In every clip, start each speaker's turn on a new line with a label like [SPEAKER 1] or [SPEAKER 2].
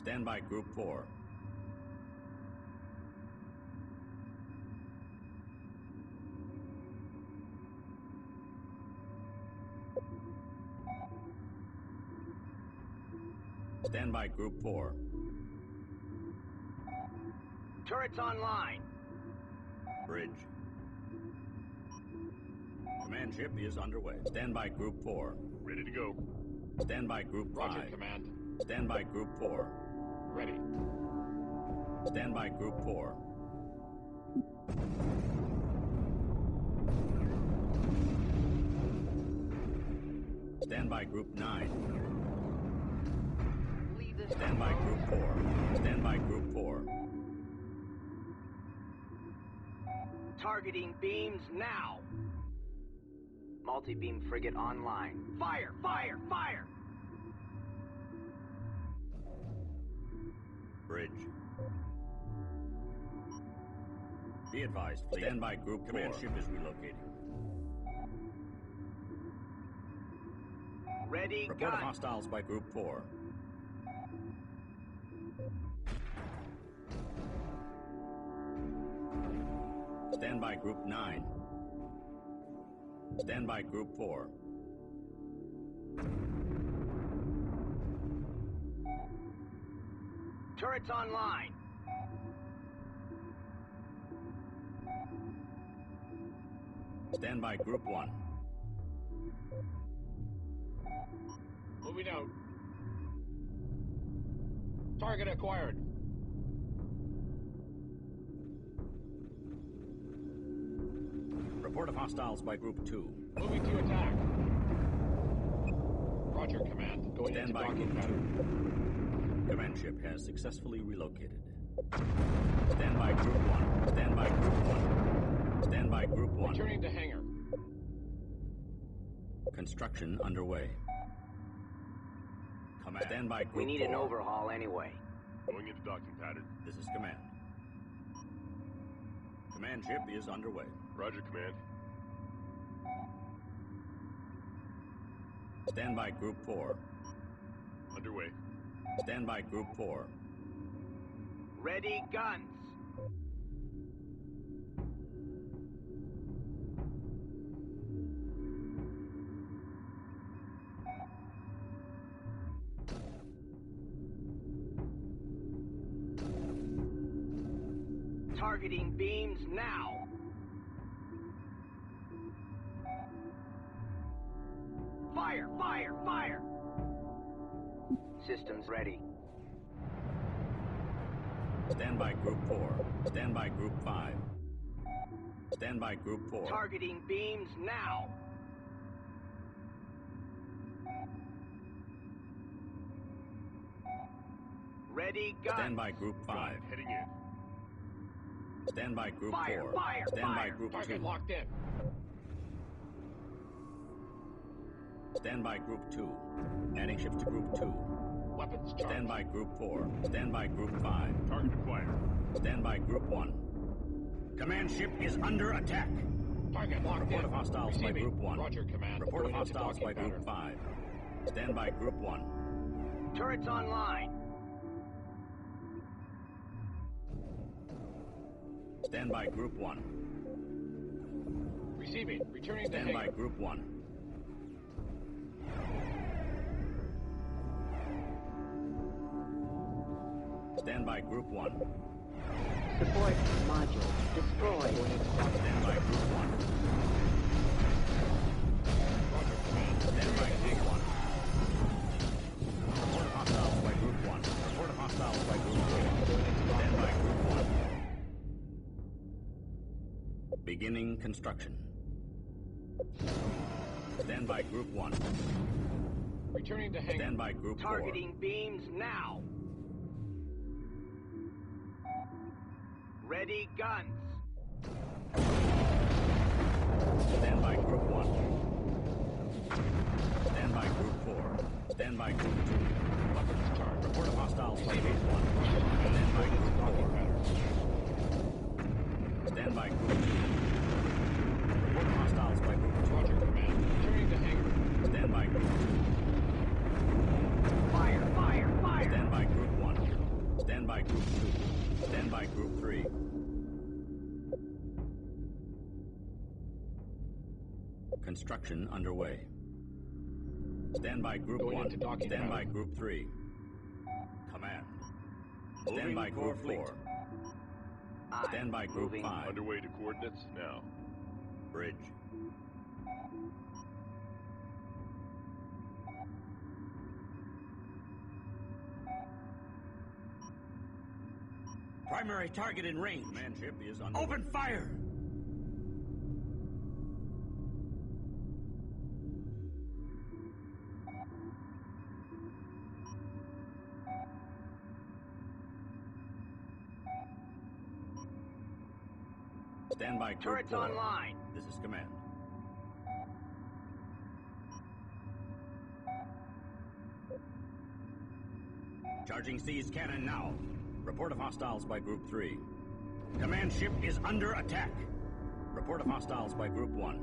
[SPEAKER 1] Stand by Group 4. Stand by Group 4.
[SPEAKER 2] Turrets online.
[SPEAKER 1] Bridge. Command ship is underway. Stand by Group 4.
[SPEAKER 3] Ready to go.
[SPEAKER 1] Stand by Group 5.
[SPEAKER 3] Roger, Command.
[SPEAKER 1] Stand by Group 4.
[SPEAKER 3] Ready.
[SPEAKER 1] Stand by Group 4. Stand by Group 9. Stand by Group 4. Stand by Group 4.
[SPEAKER 2] Targeting beams now. Multi-beam frigate online. Fire! Fire! Fire!
[SPEAKER 1] Bridge. Be advised, fleet. Stand by Group 4. Command ship is relocating.
[SPEAKER 2] Ready,
[SPEAKER 1] Report
[SPEAKER 2] gun.
[SPEAKER 1] of hostiles by Group 4. Stand by Group 9. Stand by Group 4.
[SPEAKER 2] Turrets online.
[SPEAKER 1] Stand by Group 1.
[SPEAKER 3] Moving out. Target acquired.
[SPEAKER 1] Report of hostiles by Group 2.
[SPEAKER 3] Moving to attack. Roger, Command. Going
[SPEAKER 1] Stand
[SPEAKER 3] into
[SPEAKER 1] by
[SPEAKER 3] docking
[SPEAKER 1] Group
[SPEAKER 3] pattern.
[SPEAKER 1] 2. Command ship has successfully relocated. Stand by Group 1. Stand by Group 1. Stand by Group 1.
[SPEAKER 3] Returning to hangar.
[SPEAKER 1] Construction underway. Command. Stand by Group 4.
[SPEAKER 2] We need an overhaul anyway.
[SPEAKER 3] Going into docking pattern.
[SPEAKER 1] This is Command. Command ship is underway.
[SPEAKER 3] Roger, Command.
[SPEAKER 1] Stand by Group 4.
[SPEAKER 3] Underway.
[SPEAKER 1] Stand by Group 4.
[SPEAKER 2] Ready, guns. Targeting beams now. Fire! Fire! Fire! Systems ready.
[SPEAKER 1] Stand by Group 4. Stand by Group 5. Stand by Group 4.
[SPEAKER 2] Targeting beams now. Ready, guns.
[SPEAKER 1] Stand by Group 5.
[SPEAKER 3] Heading in.
[SPEAKER 1] Stand by Group
[SPEAKER 2] Fire,
[SPEAKER 1] 4.
[SPEAKER 2] fire,
[SPEAKER 1] Stand by
[SPEAKER 2] fire.
[SPEAKER 1] Group
[SPEAKER 3] Target
[SPEAKER 1] 2.
[SPEAKER 3] locked in.
[SPEAKER 1] Stand by Group 2. Adding ships to Group 2.
[SPEAKER 3] Weapons charged.
[SPEAKER 1] Stand by Group 4. Stand by Group 5.
[SPEAKER 3] Target acquired.
[SPEAKER 1] Stand by Group 1. Command ship is under attack.
[SPEAKER 3] Target locked
[SPEAKER 1] Report
[SPEAKER 3] in.
[SPEAKER 1] of hostiles by
[SPEAKER 3] Receiving.
[SPEAKER 1] Group 1.
[SPEAKER 3] Roger, Command.
[SPEAKER 1] Report of
[SPEAKER 3] Going into
[SPEAKER 1] hostiles by
[SPEAKER 3] docking
[SPEAKER 1] Group
[SPEAKER 3] pattern.
[SPEAKER 1] 5. Stand by Group 1.
[SPEAKER 2] Turrets online.
[SPEAKER 1] Stand by Group 1.
[SPEAKER 3] Receiving. Returning to
[SPEAKER 1] Stand by
[SPEAKER 3] hangar.
[SPEAKER 1] Group 1. Stand by Group 1.
[SPEAKER 4] Support module destroyed.
[SPEAKER 1] Stand by Group 1.
[SPEAKER 3] Roger, Command.
[SPEAKER 1] Stand by Group 1. Report of hostiles by Group 1. Report of hostiles by Group 4. Stand by Group 1. Beginning construction. Stand by Group 1.
[SPEAKER 3] Returning to hangar.
[SPEAKER 1] Stand by Group 4.
[SPEAKER 2] Targeting beams now. Ready, guns.
[SPEAKER 1] Stand by Group 1. Stand by Group 4. Stand by Group 2.
[SPEAKER 3] Weapons charged.
[SPEAKER 1] Report of hostiles by Group 1.
[SPEAKER 3] Stand
[SPEAKER 1] Stand by Group
[SPEAKER 3] docking
[SPEAKER 1] 4.
[SPEAKER 3] pattern.
[SPEAKER 1] Stand by Group 2. Report of hostiles by Group 2.
[SPEAKER 3] Roger, Command. Returning to hangar.
[SPEAKER 1] Stand by Group 2.
[SPEAKER 2] Fire! Fire! Fire!
[SPEAKER 1] Stand by Group 1. Construction underway. Stand by Group
[SPEAKER 3] Going
[SPEAKER 1] 1.
[SPEAKER 3] into docking
[SPEAKER 1] Stand by
[SPEAKER 3] pattern.
[SPEAKER 1] Group 3. Command. Stand
[SPEAKER 2] Moving
[SPEAKER 1] by
[SPEAKER 2] core
[SPEAKER 1] Group
[SPEAKER 2] fleet.
[SPEAKER 1] 4.
[SPEAKER 2] Aye.
[SPEAKER 1] Stand by Group
[SPEAKER 2] Moving.
[SPEAKER 1] 5.
[SPEAKER 5] Underway to coordinates now.
[SPEAKER 1] Bridge. Primary target in range. Command ship is under. Open fire! Stand by Group
[SPEAKER 2] Turrets
[SPEAKER 1] 4.
[SPEAKER 2] online.
[SPEAKER 1] This is command. Charging seas cannon now. Report of hostiles by Group 3. Command ship is under attack. Report of hostiles by Group 1.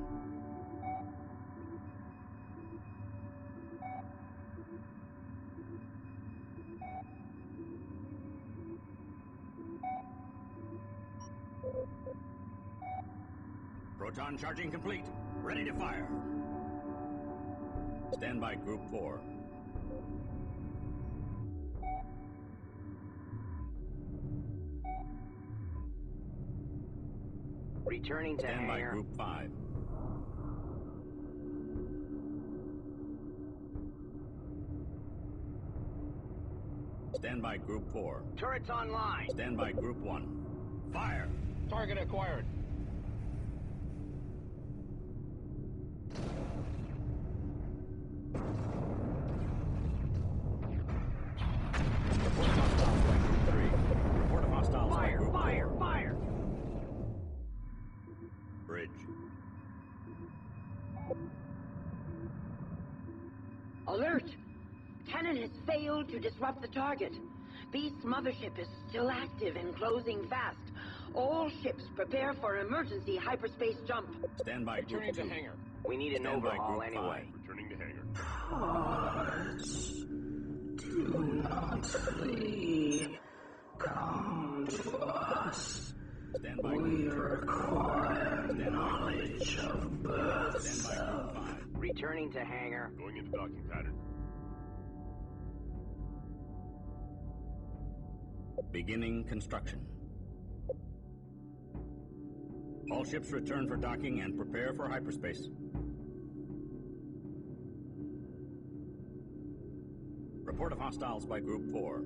[SPEAKER 1] Proton charging complete. Ready to fire. Stand by Group 4.
[SPEAKER 2] Returning to
[SPEAKER 1] Stand by
[SPEAKER 2] hangar.
[SPEAKER 1] Group 5. Stand by Group 4.
[SPEAKER 2] Turrets online.
[SPEAKER 1] Stand by Group 1. Fire!
[SPEAKER 3] Target acquired.
[SPEAKER 1] Report of hostiles by Group 3. Report of hostiles by
[SPEAKER 2] Fire,
[SPEAKER 1] Group
[SPEAKER 2] fire,
[SPEAKER 1] 4.
[SPEAKER 2] fire!
[SPEAKER 1] Bridge.
[SPEAKER 4] Alert! Cannon has failed to disrupt the target. Beast's mothership is still active and closing fast. All ships prepare for emergency hyperspace jump.
[SPEAKER 1] Stand by Group
[SPEAKER 3] Returning
[SPEAKER 1] 2.
[SPEAKER 3] to hangar.
[SPEAKER 2] We need an
[SPEAKER 1] Stand by
[SPEAKER 2] overhaul
[SPEAKER 1] Group
[SPEAKER 2] anyway.
[SPEAKER 1] 5.
[SPEAKER 5] Returning to hangar.
[SPEAKER 6] Hearts, do not flee. Come to us.
[SPEAKER 1] Stand by
[SPEAKER 6] We
[SPEAKER 1] Group 2.
[SPEAKER 6] require knowledge of birth
[SPEAKER 1] Stand by Group 5.
[SPEAKER 2] Returning to hangar.
[SPEAKER 5] Going into docking pattern.
[SPEAKER 1] Beginning construction. All ships return for docking and prepare for hyperspace. Report of hostiles by Group 4.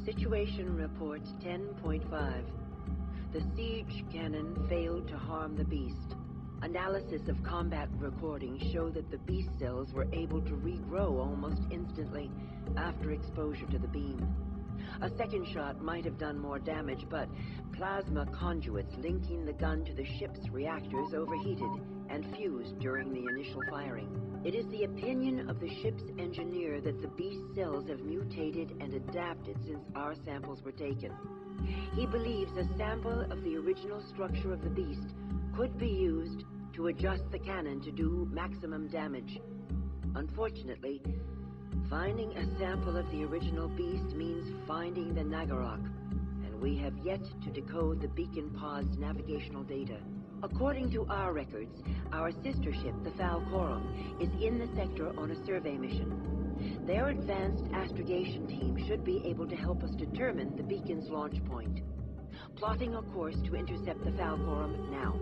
[SPEAKER 4] Situation report 10.5. The siege cannon failed to harm the beast. Analysis of combat recordings show that the beast cells were able to regrow almost instantly after exposure to the beam. A second shot might have done more damage, but plasma conduits linking the gun to the ship's reactors overheated and fused during the initial firing. It is the opinion of the ship's engineer that the beast cells have mutated and adapted since our samples were taken. He believes a sample of the original structure of the beast could be used to adjust the cannon to do maximum damage. Unfortunately, finding a sample of the original beast means finding the Nagorok, and we have yet to decode the beacon pod's navigational data. According to our records, our sister ship, the Falcorum, is in the sector on a survey mission. Their advanced astrogation team should be able to help us determine the beacon's launch point. Plotting a course to intercept the Falcorum now.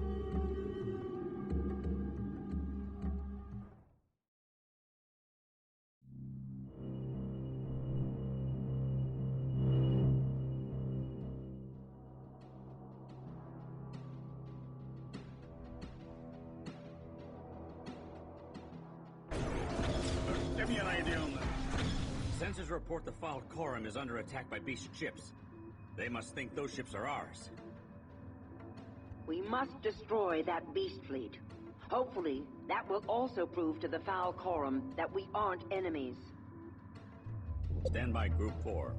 [SPEAKER 1] Give me an idea on that. Sensors report the Falcorum is under attack by beast ships. They must think those ships are ours.
[SPEAKER 4] We must destroy that beast fleet. Hopefully, that will also prove to the Foul Quorum that we aren't enemies.
[SPEAKER 1] Stand by Group 4.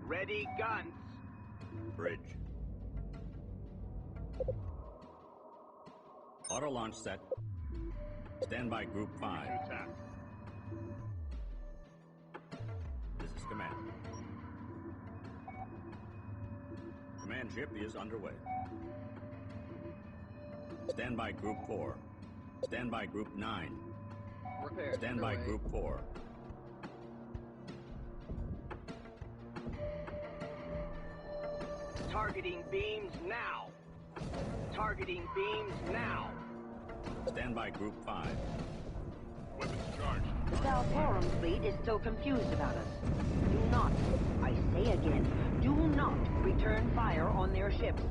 [SPEAKER 2] Ready, guns.
[SPEAKER 1] Bridge. Auto launch set. Stand by Group 5.
[SPEAKER 5] To attack.
[SPEAKER 1] This is command. Command ship is underway. Stand by Group 4. Stand by Group 9.
[SPEAKER 7] Repairs
[SPEAKER 1] Stand by
[SPEAKER 7] underway.
[SPEAKER 1] Group 4.
[SPEAKER 2] Targeting beams now. Targeting beams now.
[SPEAKER 1] Stand by Group 5.
[SPEAKER 5] Weapons charged.
[SPEAKER 4] The Foul Quorum fleet is still confused about us. Do not, I say again, do not return fire on their ships.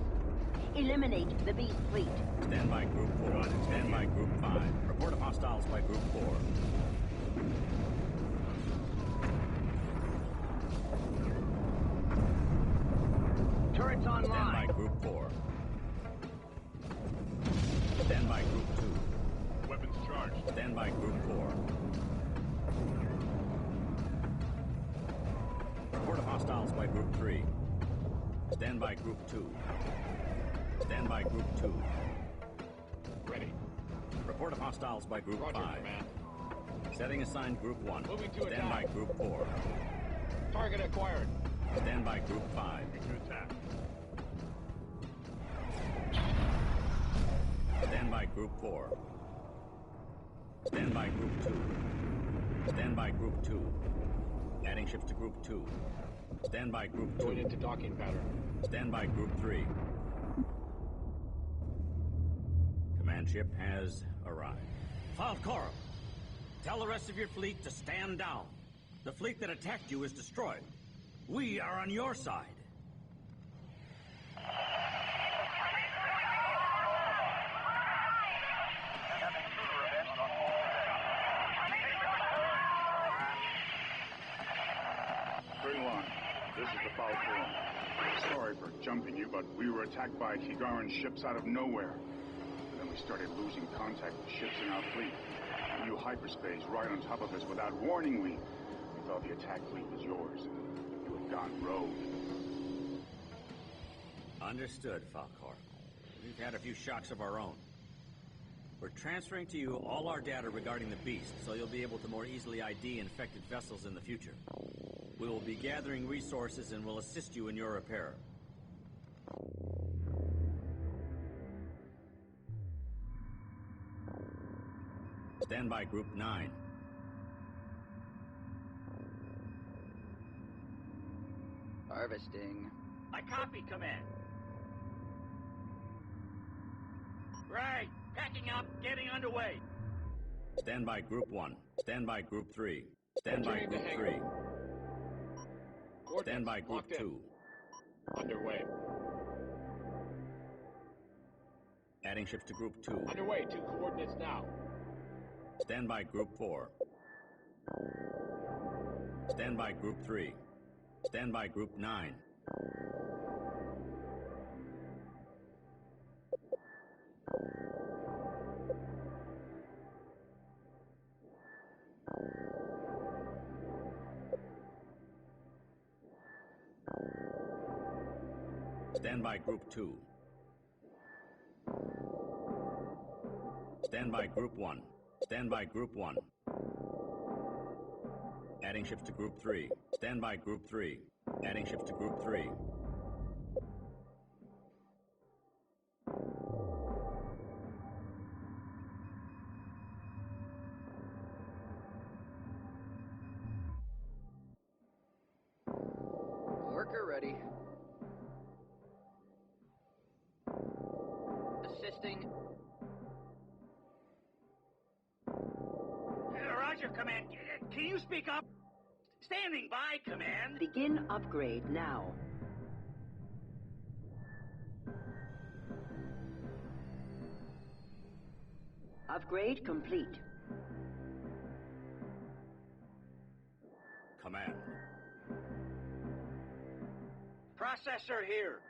[SPEAKER 4] Eliminate the Beast fleet.
[SPEAKER 1] Stand by Group 4. Stand by Group 5. Report of hostiles by Group 4.
[SPEAKER 2] Turrets
[SPEAKER 1] Stand by
[SPEAKER 2] online.
[SPEAKER 1] Group 4. Stand by Group 2.
[SPEAKER 5] Weapons charged.
[SPEAKER 1] Stand by Group 4. Report of hostiles by Group 3. Stand by Group 2. Stand by Group 2.
[SPEAKER 3] Ready.
[SPEAKER 1] Report of hostiles by Group
[SPEAKER 3] Roger,
[SPEAKER 1] 5.
[SPEAKER 3] Command.
[SPEAKER 1] Setting assigned Group 1.
[SPEAKER 3] Moving to
[SPEAKER 1] Stand by
[SPEAKER 3] attack.
[SPEAKER 1] Group 4.
[SPEAKER 3] Target acquired.
[SPEAKER 1] Stand by Group 5.
[SPEAKER 5] To attack.
[SPEAKER 1] Stand by Group 4. Stand by Group 2. Stand by Group 2. Adding ships to Group 2. Stand by Group 2.
[SPEAKER 3] Going into docking pattern.
[SPEAKER 1] Stand by Group 3. Command ship has arrived. Falcorum, tell the rest of your fleet to stand down. The fleet that attacked you is destroyed. We are on your side.
[SPEAKER 8] Green Line, this is the Foul Quorum. Sorry for jumping you, but we were attacked by Kigaran ships out of nowhere. And then we started losing contact with ships in our fleet. A new hyperspace right on top of us without warning. We thought the attack fleet was yours. You had gone rogue.
[SPEAKER 1] Understood, Falcor. We've had a few shocks of our own. We're transferring to you all our data regarding the beast, so you'll be able to more easily ID infected vessels in the future. We will be gathering resources and will assist you in your repair. Stand by Group 9.
[SPEAKER 7] Harvesting.
[SPEAKER 2] I copy, Command. Right. Packing up. Getting underway.
[SPEAKER 1] Stand by Group 1. Stand by Group 3. Stand by
[SPEAKER 3] Returning to
[SPEAKER 1] Group
[SPEAKER 3] hangar.
[SPEAKER 1] 3. Stand by Group
[SPEAKER 3] Locked in.
[SPEAKER 1] 2.
[SPEAKER 3] Underway.
[SPEAKER 1] Adding ships to Group 2.
[SPEAKER 3] Underway. 2 coordinates now.
[SPEAKER 1] Stand by Group 4. Stand by Group 3. Stand by Group 9. Stand by Group 2. Stand by Group 1. Stand by Group 1. Adding ships to Group 3. Stand by Group 3. Adding ships to Group 3.
[SPEAKER 7] Worker ready. Assisting.
[SPEAKER 2] Roger, Command. Can you speak up? Standing by, Command.
[SPEAKER 4] Begin upgrade now. Upgrade complete.
[SPEAKER 1] Command.
[SPEAKER 2] Processor here.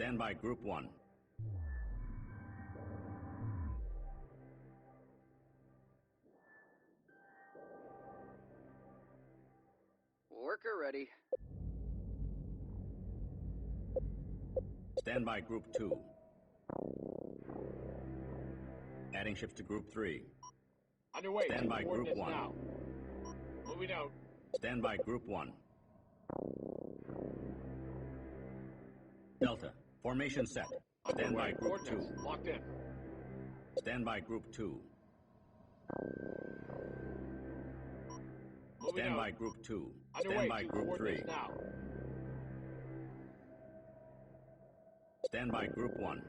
[SPEAKER 1] Stand by Group 1.
[SPEAKER 7] Worker ready.
[SPEAKER 1] Stand by Group 2. Adding ships to Group 3.
[SPEAKER 3] Underway.
[SPEAKER 1] Stand by Group
[SPEAKER 3] Coordinates
[SPEAKER 1] 1.
[SPEAKER 3] now. Moving out.
[SPEAKER 1] Stand by Group 1. Delta, formation set. Stand by
[SPEAKER 3] Underway.
[SPEAKER 1] Group 2.
[SPEAKER 3] Coordinates locked in.
[SPEAKER 1] Stand by Group 2.
[SPEAKER 3] Moving
[SPEAKER 1] Stand
[SPEAKER 3] out.
[SPEAKER 1] by Group 2.
[SPEAKER 3] Underway.
[SPEAKER 1] Stand by
[SPEAKER 3] to
[SPEAKER 1] Group 3.
[SPEAKER 3] coordinates now.
[SPEAKER 1] Stand by Group 1.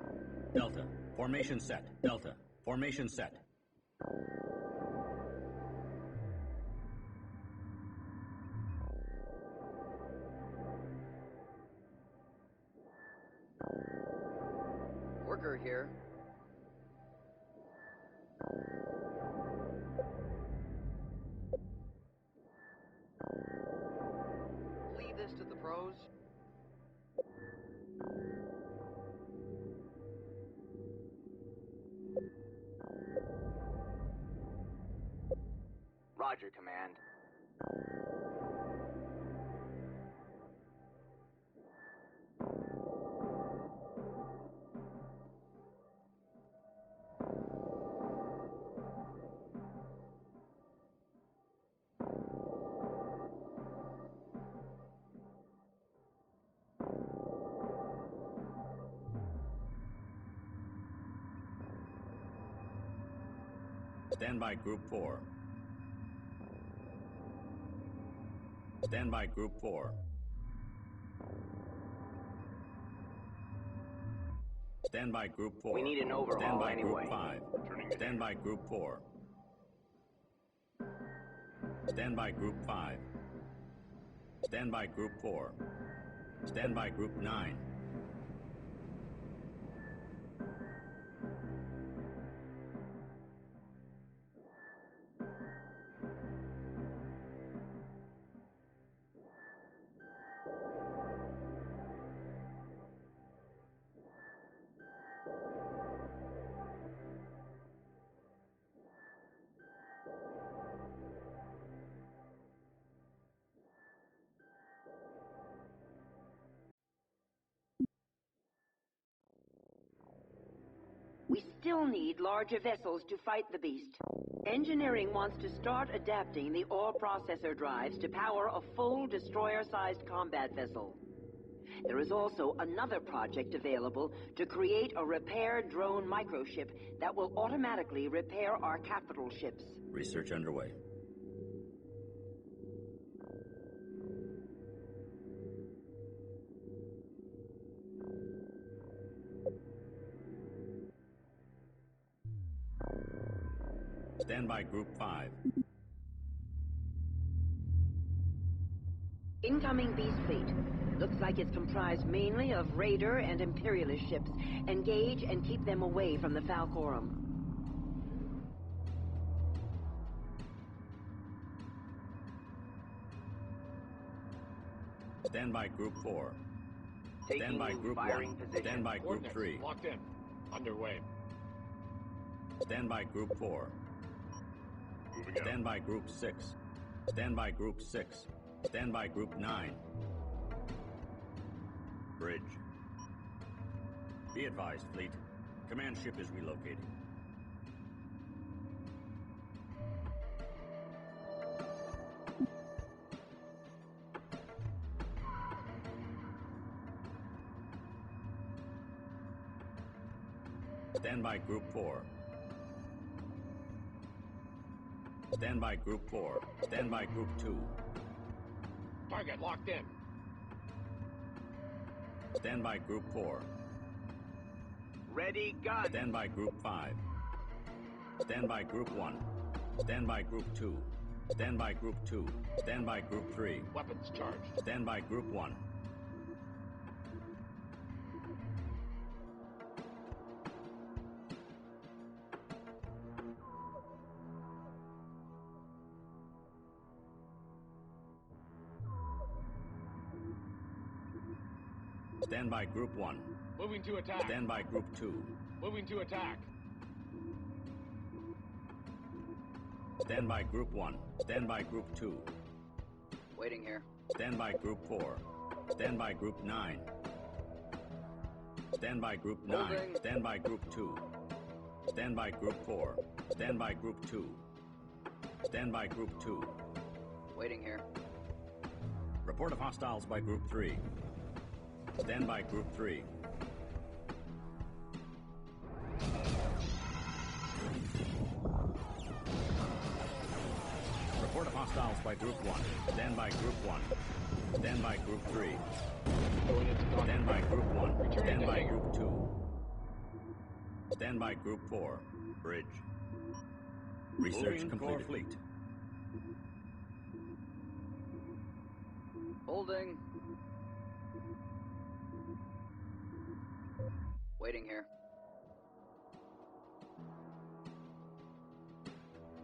[SPEAKER 1] Delta, formation set. Delta, formation set.
[SPEAKER 7] Worker here. Leave this to the pros.
[SPEAKER 2] Roger, Command.
[SPEAKER 1] Stand by Group 4. Stand by Group 4. Stand by Group 4.
[SPEAKER 2] We need an overhaul
[SPEAKER 1] Stand by
[SPEAKER 2] anyway.
[SPEAKER 1] Group 5. Stand by Group 4. Stand by Group 5. Stand by Group 4. Stand by Group 9.
[SPEAKER 4] We still need larger vessels to fight the beast. Engineering wants to start adapting the ore processor drives to power a full destroyer-sized combat vessel. There is also another project available to create a repair drone microship that will automatically repair our capital ships.
[SPEAKER 1] Research underway. Stand by Group 5.
[SPEAKER 4] Incoming beast fleet. Looks like it's comprised mainly of Raider and Imperialist ships. Engage and keep them away from the Falcorum.
[SPEAKER 1] Stand by Group 4.
[SPEAKER 2] Taking
[SPEAKER 1] Stand by
[SPEAKER 2] new
[SPEAKER 1] Group
[SPEAKER 2] firing
[SPEAKER 1] 1.
[SPEAKER 2] position.
[SPEAKER 1] Stand by Group
[SPEAKER 3] Coordinates
[SPEAKER 1] 3.
[SPEAKER 3] locked in. Underway.
[SPEAKER 1] Stand by Group 4.
[SPEAKER 5] Moving out.
[SPEAKER 1] Stand by Group 6. Stand by Group 6. Stand by Group 9. Bridge. Be advised, Fleet. Command ship is relocating. Stand by Group 4. Stand by Group 4. Stand by Group 2.
[SPEAKER 3] Target locked in.
[SPEAKER 1] Stand by Group 4.
[SPEAKER 2] Ready, gun.
[SPEAKER 1] Stand by Group 5. Stand by Group 1. Stand by Group 2. Stand by Group 2. Stand by Group 3.
[SPEAKER 3] Weapons charged.
[SPEAKER 1] Stand by Group 1. Stand by Group 1.
[SPEAKER 3] Moving to attack.
[SPEAKER 1] Stand by Group 2.
[SPEAKER 3] Moving to attack.
[SPEAKER 1] Stand by Group 1. Stand by Group 2.
[SPEAKER 7] Waiting here.
[SPEAKER 1] Stand by Group 4. Stand by Group 9. Stand by Group 9.
[SPEAKER 7] Holding.
[SPEAKER 1] Stand by Group 2. Stand by Group 4. Stand by Group 2. Stand by Group 2.
[SPEAKER 7] Waiting here.
[SPEAKER 1] Report of hostiles by Group 3. Stand by Group 3. Report of hostiles by Group 1. Stand by Group 1. Stand by Group 3.
[SPEAKER 3] Going into contact.
[SPEAKER 1] Stand by Group 1.
[SPEAKER 3] Returning
[SPEAKER 1] Stand
[SPEAKER 3] to
[SPEAKER 1] by
[SPEAKER 3] hangar.
[SPEAKER 1] Group 2. Stand by Group 4. Bridge. Research completed. Fleet.
[SPEAKER 7] Holding. Waiting here.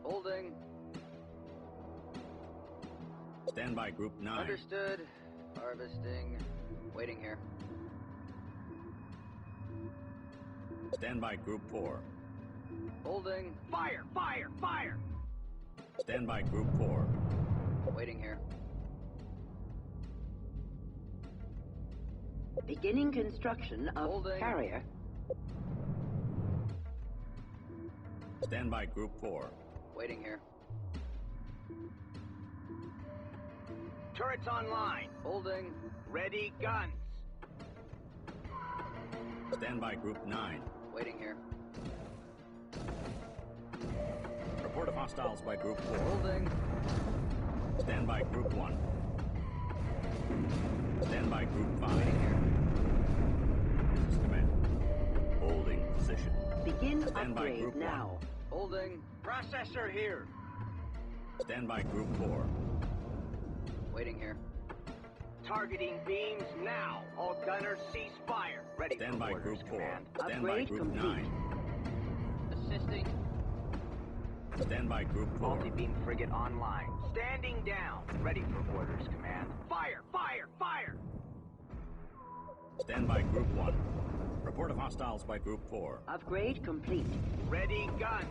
[SPEAKER 7] Holding.
[SPEAKER 1] Stand by Group 9.
[SPEAKER 7] Understood. Harvesting. Waiting here.
[SPEAKER 1] Stand by Group 4.
[SPEAKER 7] Holding.
[SPEAKER 2] Fire! Fire! Fire!
[SPEAKER 1] Stand by Group 4.
[SPEAKER 7] Waiting here.
[SPEAKER 4] Beginning construction of
[SPEAKER 7] Holding.
[SPEAKER 4] carrier.
[SPEAKER 1] Stand by Group 4.
[SPEAKER 7] Waiting here.
[SPEAKER 2] Turrets online.
[SPEAKER 7] Holding.
[SPEAKER 2] Ready guns.
[SPEAKER 1] Stand by Group 9.
[SPEAKER 7] Waiting here.
[SPEAKER 1] Report of hostiles by Group 4.
[SPEAKER 7] Holding.
[SPEAKER 1] Stand by Group 1. Stand by Group 5.
[SPEAKER 7] Waiting here.
[SPEAKER 1] This is command. Holding position.
[SPEAKER 4] Begin
[SPEAKER 1] Stand by
[SPEAKER 4] upgrade
[SPEAKER 1] Group 1.
[SPEAKER 4] now.
[SPEAKER 7] Holding.
[SPEAKER 2] Processor here.
[SPEAKER 1] Stand by Group 4.
[SPEAKER 7] Waiting here.
[SPEAKER 2] Targeting beams now. All gunners cease fire. Ready
[SPEAKER 1] Stand
[SPEAKER 2] for
[SPEAKER 1] by
[SPEAKER 2] orders,
[SPEAKER 1] Group 4.
[SPEAKER 2] command.
[SPEAKER 1] Stand by
[SPEAKER 4] Upgrade
[SPEAKER 1] Group
[SPEAKER 4] complete.
[SPEAKER 1] 9.
[SPEAKER 7] Assisting.
[SPEAKER 1] Stand by Group 4.
[SPEAKER 2] Multi-beam frigate online. Standing down. Ready for orders, command. Fire! Fire! Fire!
[SPEAKER 1] Stand by Group 1. Report of hostiles by Group 4.
[SPEAKER 4] Upgrade complete.
[SPEAKER 2] Ready guns.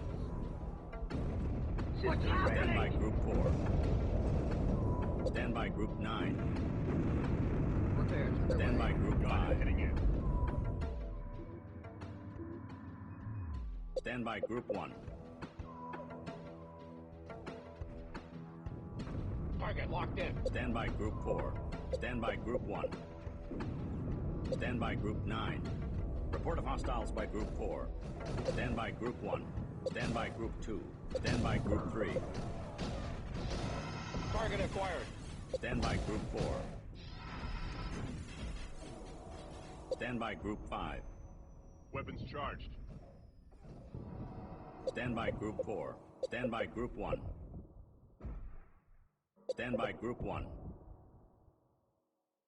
[SPEAKER 4] What's
[SPEAKER 2] Systems ready.
[SPEAKER 1] Stand by Group 4. Stand by Group 9.
[SPEAKER 7] Repairs.
[SPEAKER 1] Stand by Group 5.
[SPEAKER 8] Heading in.
[SPEAKER 1] Stand by Group 1.
[SPEAKER 3] Target locked in.
[SPEAKER 1] Stand by Group 4. Stand by Group 1. Stand by Group 9. Report of hostiles by Group 4. Stand by Group 1. Stand by Group 2. Stand by Group 3.
[SPEAKER 3] Target acquired.
[SPEAKER 1] Stand by Group 4. Stand by Group 5.
[SPEAKER 8] Weapons charged.
[SPEAKER 1] Stand by Group 4. Stand by Group 1. Stand by Group 1.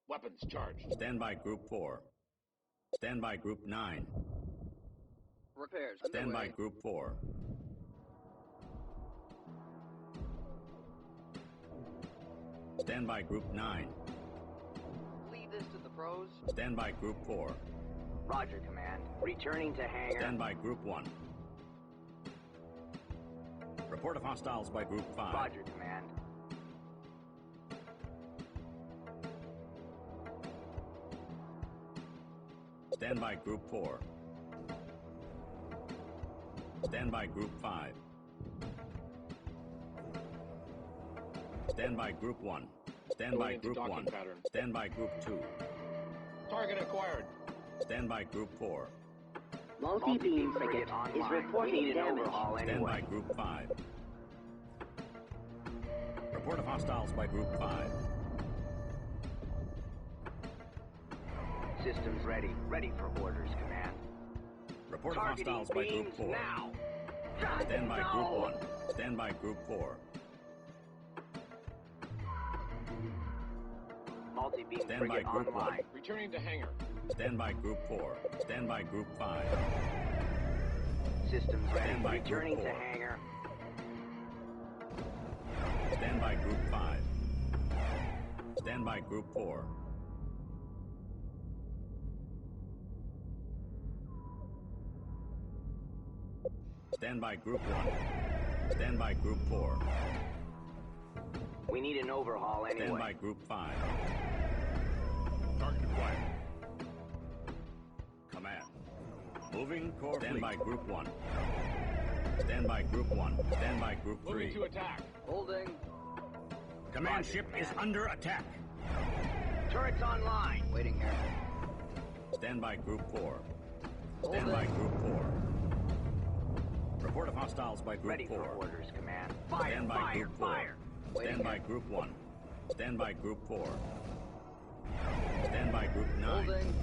[SPEAKER 3] Weapons charged.
[SPEAKER 1] Stand by Group 4. Stand by Group 9.
[SPEAKER 7] Repairs.
[SPEAKER 1] Stand by
[SPEAKER 7] Underway.
[SPEAKER 1] Group 4. Stand by Group 9.
[SPEAKER 7] Leave this to the pros.
[SPEAKER 1] Stand by Group 4.
[SPEAKER 2] Roger, command. Returning to hangar.
[SPEAKER 1] Stand by Group 1. Report of hostiles by Group 5.
[SPEAKER 2] Roger, command.
[SPEAKER 1] Stand by Group 4. Stand by Group 5. Stand by Group 1. Stand
[SPEAKER 3] Going
[SPEAKER 1] by
[SPEAKER 3] into
[SPEAKER 1] Group
[SPEAKER 3] docking
[SPEAKER 1] 1.
[SPEAKER 3] pattern.
[SPEAKER 1] Stand by Group 2.
[SPEAKER 3] Target acquired.
[SPEAKER 1] Stand by Group 4.
[SPEAKER 4] Multi-beam frigate is
[SPEAKER 2] online.
[SPEAKER 4] reporting
[SPEAKER 2] We need an
[SPEAKER 4] damage.
[SPEAKER 2] overhaul
[SPEAKER 1] Stand
[SPEAKER 2] anyway.
[SPEAKER 1] by Group 5. Report of hostiles by Group 5.
[SPEAKER 2] Systems ready. Ready for orders, command.
[SPEAKER 1] Report of
[SPEAKER 2] Targeting
[SPEAKER 1] hostiles by Group
[SPEAKER 2] beams
[SPEAKER 1] 4.
[SPEAKER 2] now.
[SPEAKER 1] Stand by
[SPEAKER 2] No!
[SPEAKER 1] Group 1. Stand by Group 4.
[SPEAKER 2] Multi-beam
[SPEAKER 1] Stand by
[SPEAKER 2] frigate
[SPEAKER 1] Group
[SPEAKER 2] online.
[SPEAKER 1] 1.
[SPEAKER 3] Returning to hangar.
[SPEAKER 1] Stand by Group 4. Stand by Group 5.
[SPEAKER 2] Systems ready.
[SPEAKER 1] Stand by Group
[SPEAKER 2] Returning to
[SPEAKER 1] 4.
[SPEAKER 2] hangar.
[SPEAKER 1] Stand by Group 5. Stand by Group 4. Stand by Group 1. Stand by Group 4.
[SPEAKER 2] We need an overhaul anyway.
[SPEAKER 1] Stand by Group 5.
[SPEAKER 5] Target acquired.
[SPEAKER 1] Command. Moving core Stand by Group 1. Stand by Group 1. Stand by Group 3.
[SPEAKER 3] Moving to attack.
[SPEAKER 7] Holding.
[SPEAKER 1] Command ship is under attack.
[SPEAKER 2] Turrets online.
[SPEAKER 7] Waiting here.
[SPEAKER 1] Stand by Group 4.
[SPEAKER 7] Holding.
[SPEAKER 1] Stand by Group 4. Report of hostiles by Group
[SPEAKER 2] Ready
[SPEAKER 1] 4.
[SPEAKER 2] for orders, Command. Fire,
[SPEAKER 1] Stand by
[SPEAKER 2] fire,
[SPEAKER 1] Group 4.
[SPEAKER 2] fire.
[SPEAKER 1] Stand by Group 1. Stand by Group 4. Stand by Group 9.
[SPEAKER 7] Holding.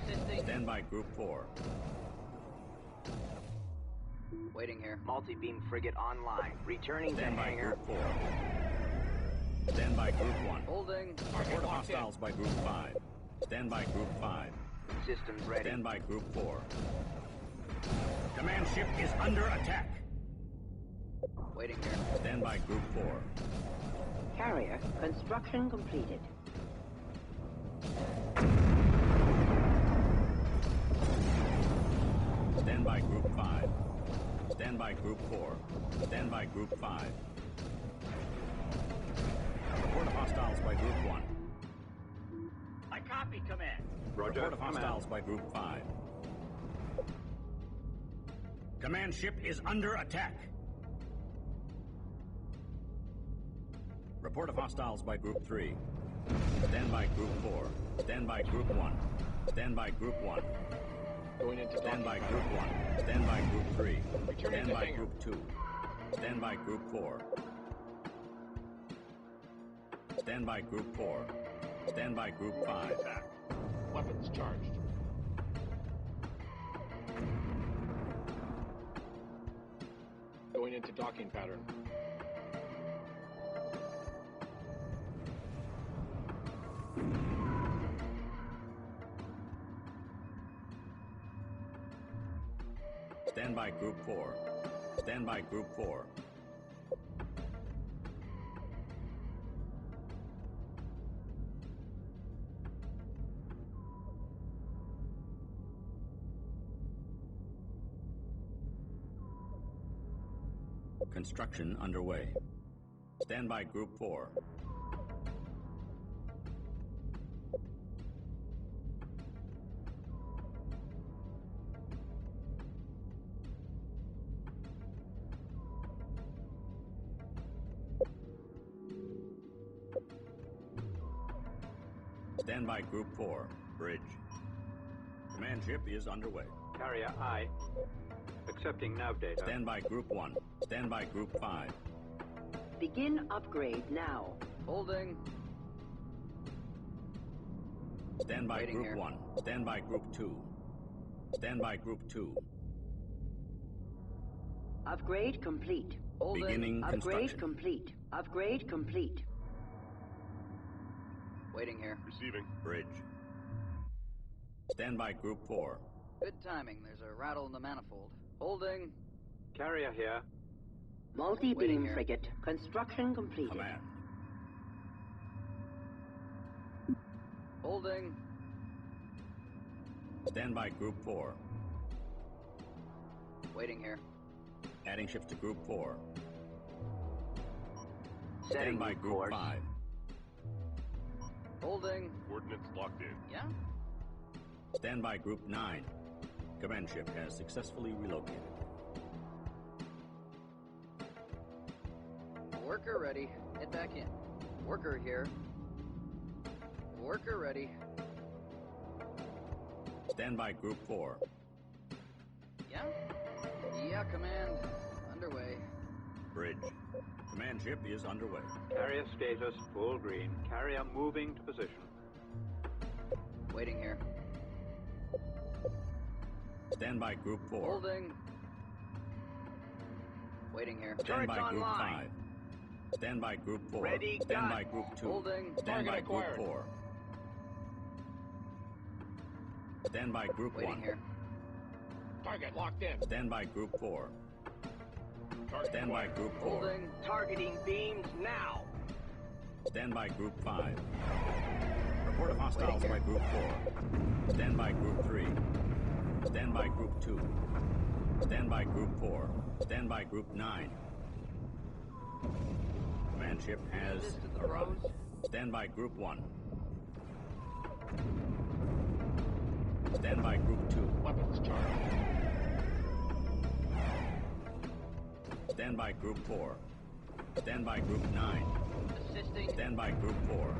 [SPEAKER 7] Assisting.
[SPEAKER 1] Stand by Group 4.
[SPEAKER 7] Waiting here.
[SPEAKER 2] Multi-beam frigate online. Returning
[SPEAKER 1] Stand
[SPEAKER 2] to
[SPEAKER 1] by
[SPEAKER 2] hangar.
[SPEAKER 1] Group 4. Stand by Group 1.
[SPEAKER 7] Holding.
[SPEAKER 1] Report of hostiles by Group 5. Stand by Group 5.
[SPEAKER 2] Systems ready.
[SPEAKER 1] Stand by Group 4. Command ship is under attack.
[SPEAKER 7] Waiting here.
[SPEAKER 1] Stand by Group 4.
[SPEAKER 4] Carrier construction completed.
[SPEAKER 1] Stand by Group 5. Stand by Group 4. Stand by Group 5. Report of hostiles by Group 1.
[SPEAKER 2] I copy, Command.
[SPEAKER 5] Roger.
[SPEAKER 1] Report of hostiles by Group 5. Command ship is under attack. Report of hostiles by Group 3. Stand by Group 4. Stand by Group 1. Stand by Group 1.
[SPEAKER 3] Going into
[SPEAKER 1] Stand by
[SPEAKER 3] docking
[SPEAKER 1] Group
[SPEAKER 3] pattern.
[SPEAKER 1] 1. Stand by Group 3.
[SPEAKER 3] Returning
[SPEAKER 1] Stand
[SPEAKER 3] to
[SPEAKER 1] by
[SPEAKER 3] hangar.
[SPEAKER 1] Group 2. Stand by Group 4. Stand by Group 4. Stand by Group 5.
[SPEAKER 5] Attack.
[SPEAKER 3] Weapons charged. Going into docking pattern.
[SPEAKER 1] Stand by Group 4. Stand by Group 4. Construction underway. Stand by Group 4. Stand by Group 4. Bridge. Command ship is underway.
[SPEAKER 9] Carrier I. Accepting nav data.
[SPEAKER 1] Stand by Group 1. Stand by Group 5.
[SPEAKER 4] Begin upgrade now.
[SPEAKER 7] Holding.
[SPEAKER 1] Stand by
[SPEAKER 7] Waiting
[SPEAKER 1] Group
[SPEAKER 7] here.
[SPEAKER 1] 1. Stand by Group 2. Stand by Group 2.
[SPEAKER 4] Upgrade complete.
[SPEAKER 7] Holding.
[SPEAKER 1] Beginning
[SPEAKER 4] Upgrade
[SPEAKER 1] construction.
[SPEAKER 4] complete. Upgrade complete.
[SPEAKER 7] Waiting here.
[SPEAKER 5] Receiving.
[SPEAKER 1] Bridge. Stand by Group 4.
[SPEAKER 7] Good timing. There's a rattle in the manifold. Holding.
[SPEAKER 9] Carrier here.
[SPEAKER 7] Waiting
[SPEAKER 4] Multi-beam
[SPEAKER 7] here.
[SPEAKER 4] frigate. Construction completed.
[SPEAKER 1] Command.
[SPEAKER 7] Holding.
[SPEAKER 1] Stand by Group 4.
[SPEAKER 7] Waiting here.
[SPEAKER 1] Adding ships to Group 4.
[SPEAKER 2] Setting
[SPEAKER 1] Stand by
[SPEAKER 2] new
[SPEAKER 1] Group
[SPEAKER 2] course.
[SPEAKER 1] 5.
[SPEAKER 9] Holding.
[SPEAKER 5] Coordinates locked in.
[SPEAKER 9] Yeah?
[SPEAKER 1] Stand by Group 9. Command ship has successfully relocated.
[SPEAKER 7] Worker ready. Head back in. Worker here. Worker ready.
[SPEAKER 1] Stand by Group 4.
[SPEAKER 7] Yeah? Yeah, command. Underway.
[SPEAKER 1] Bridge. Command ship is underway.
[SPEAKER 9] Carrier status full green. Carrier moving to position.
[SPEAKER 7] Waiting here.
[SPEAKER 1] Stand by Group 4.
[SPEAKER 7] Holding.
[SPEAKER 2] Waiting here.
[SPEAKER 1] Stand by
[SPEAKER 2] Turrets
[SPEAKER 1] Group
[SPEAKER 2] online.
[SPEAKER 1] 5. Stand by Group 4.
[SPEAKER 2] Ready,
[SPEAKER 1] Stand
[SPEAKER 2] gun.
[SPEAKER 1] by Group 2.
[SPEAKER 7] Holding.
[SPEAKER 1] Stand
[SPEAKER 3] Target
[SPEAKER 1] by Group
[SPEAKER 3] acquired.
[SPEAKER 1] 4. Stand by Group
[SPEAKER 7] Waiting
[SPEAKER 1] 1.
[SPEAKER 7] here.
[SPEAKER 3] Target locked in.
[SPEAKER 1] Stand by Group 4.
[SPEAKER 5] Target
[SPEAKER 1] Stand by
[SPEAKER 5] acquired.
[SPEAKER 1] Group 4.
[SPEAKER 7] Holding.
[SPEAKER 2] Targeting beams now.
[SPEAKER 1] Stand by Group 5. Report of hostiles by Group 4. Stand by Group 3. Stand by Group 2. Stand by Group 4. Stand by Group 9. Command ship has arrived. Stand by Group 1. Stand by Group 2.
[SPEAKER 3] Weapons charged.
[SPEAKER 1] Stand by Group 4. Stand by Group 9.
[SPEAKER 7] Assisting.
[SPEAKER 1] Stand by Group 4.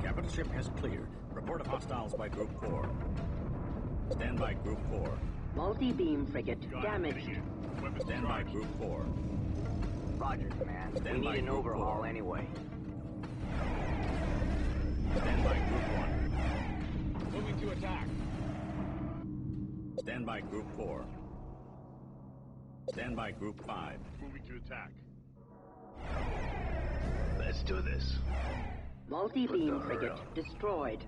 [SPEAKER 1] Capital ship has cleared. Report of hostiles by Group 4. Stand by Group 4.
[SPEAKER 4] Multi-beam frigate damaged.
[SPEAKER 1] Stand by Group 4.
[SPEAKER 2] Roger, Command.
[SPEAKER 1] Stand
[SPEAKER 2] We
[SPEAKER 1] by
[SPEAKER 2] need an
[SPEAKER 1] Group
[SPEAKER 2] overhaul
[SPEAKER 1] 4.
[SPEAKER 2] anyway.
[SPEAKER 1] Stand by Group 1.
[SPEAKER 3] Moving to attack.
[SPEAKER 1] Stand by Group 4. Stand by Group 5.
[SPEAKER 5] Moving to attack.
[SPEAKER 6] Let's do this.
[SPEAKER 4] Multi-beam frigate destroyed.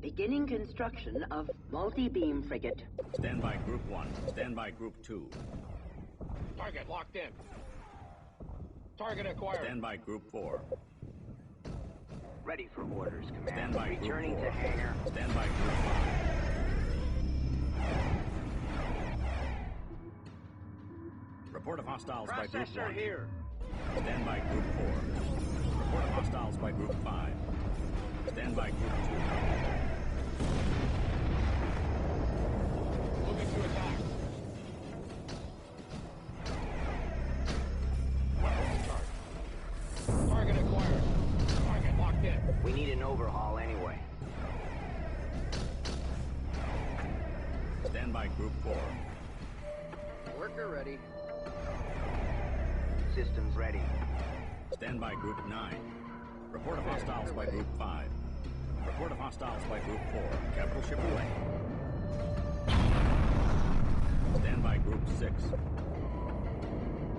[SPEAKER 4] Beginning construction of multi-beam frigate.
[SPEAKER 1] Stand by Group 1. Stand by Group 2.
[SPEAKER 3] Target locked in. Target acquired.
[SPEAKER 1] Stand by Group 4.
[SPEAKER 2] Ready for orders, Command.
[SPEAKER 1] Stand by Group
[SPEAKER 2] Returning
[SPEAKER 1] 4.
[SPEAKER 2] to hangar.
[SPEAKER 1] Stand by Group 5. Report of hostiles by Group 1.
[SPEAKER 3] here.
[SPEAKER 1] Stand by Group 4. Report of hostiles by Group 5. Stand by Group 2.
[SPEAKER 3] Moving to attack. Weapons charged. Target acquired. Target locked in.
[SPEAKER 2] We need an overhaul anyway.
[SPEAKER 1] Stand by Group 4.
[SPEAKER 7] Worker ready.
[SPEAKER 2] Systems ready.
[SPEAKER 1] Stand by Group 9. Report of hostiles by Group 5. Report of hostiles by Group 4. Capital ship away. Stand by Group 6.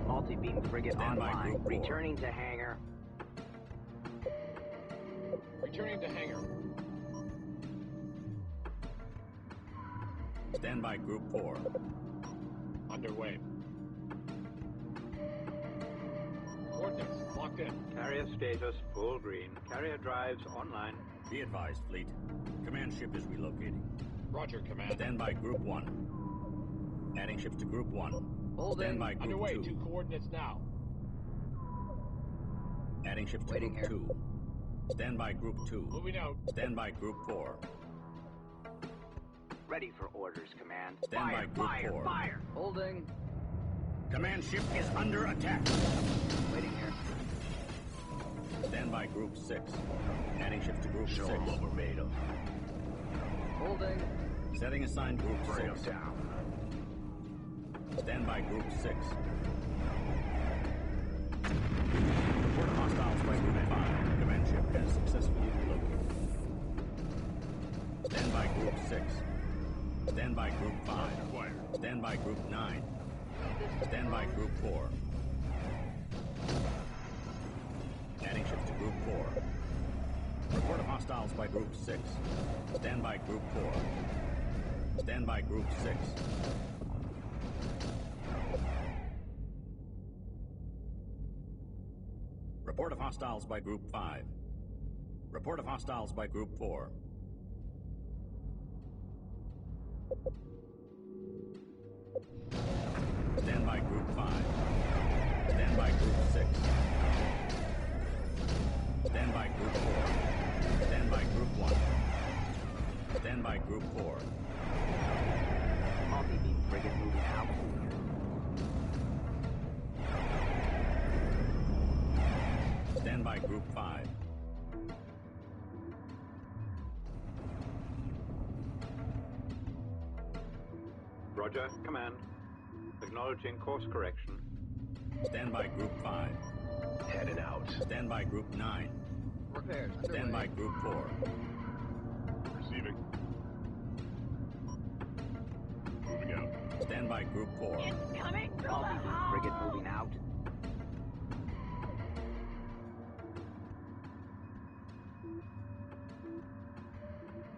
[SPEAKER 2] Multi-beam frigate
[SPEAKER 1] Stand by
[SPEAKER 2] online.
[SPEAKER 1] Group 4.
[SPEAKER 2] Returning to hangar.
[SPEAKER 3] Returning to hangar.
[SPEAKER 1] Stand by Group 4.
[SPEAKER 3] Underway. Coordinates locked in.
[SPEAKER 9] Carrier status full green. Carrier drives online.
[SPEAKER 1] Be advised, fleet. Command ship is relocating.
[SPEAKER 3] Roger, Command.
[SPEAKER 1] Stand by Group 1. Adding ships to Group 1.
[SPEAKER 7] Holding.
[SPEAKER 1] Stand by Group
[SPEAKER 3] Underway
[SPEAKER 1] 2.
[SPEAKER 3] to coordinates now.
[SPEAKER 1] Adding ships to
[SPEAKER 7] Waiting
[SPEAKER 1] Group
[SPEAKER 7] here.
[SPEAKER 1] 2. Stand by Group 2.
[SPEAKER 3] Moving out.
[SPEAKER 1] Stand by Group 4.
[SPEAKER 2] Ready for orders, Command.
[SPEAKER 1] Stand by
[SPEAKER 2] Fire,
[SPEAKER 1] Group
[SPEAKER 2] fire,
[SPEAKER 1] 4.
[SPEAKER 2] fire!
[SPEAKER 7] Holding.
[SPEAKER 1] Command ship is under attack.
[SPEAKER 7] Waiting here.
[SPEAKER 1] Stand by Group 6. Adding ships to Group
[SPEAKER 6] Show
[SPEAKER 1] 6.
[SPEAKER 6] them what we're made of.
[SPEAKER 7] Holding.
[SPEAKER 1] Setting assigned Group
[SPEAKER 6] Bring them
[SPEAKER 1] 6.
[SPEAKER 6] down.
[SPEAKER 1] Stand by Group 6. Report hostiles by Group 5. Command ship has successfully relocated. Stand by Group 6. Stand by Group 5. Stand by Group 9. Stand by Group 4. Adding ships to Group 4. Report of hostiles by Group 6. Stand by Group 4. Stand by Group 6. Report of hostiles by Group 5. Report of hostiles by Group 4. Stand by Group 5. Stand by Group 6. Stand by Group 4. Stand by Group 1. Stand by Group 4.
[SPEAKER 2] Multi-beam frigate moving out.
[SPEAKER 1] Stand by Group 5.
[SPEAKER 9] Roger, command. Acknowledging course correction.
[SPEAKER 1] Stand by Group 5.
[SPEAKER 6] Headed out.
[SPEAKER 1] Stand by Group 9.
[SPEAKER 7] Repairs
[SPEAKER 1] Stand by
[SPEAKER 7] underway.
[SPEAKER 1] Group 4.
[SPEAKER 5] Receiving. Moving out.
[SPEAKER 1] Stand by Group 4.
[SPEAKER 2] Multi-beam frigate moving out.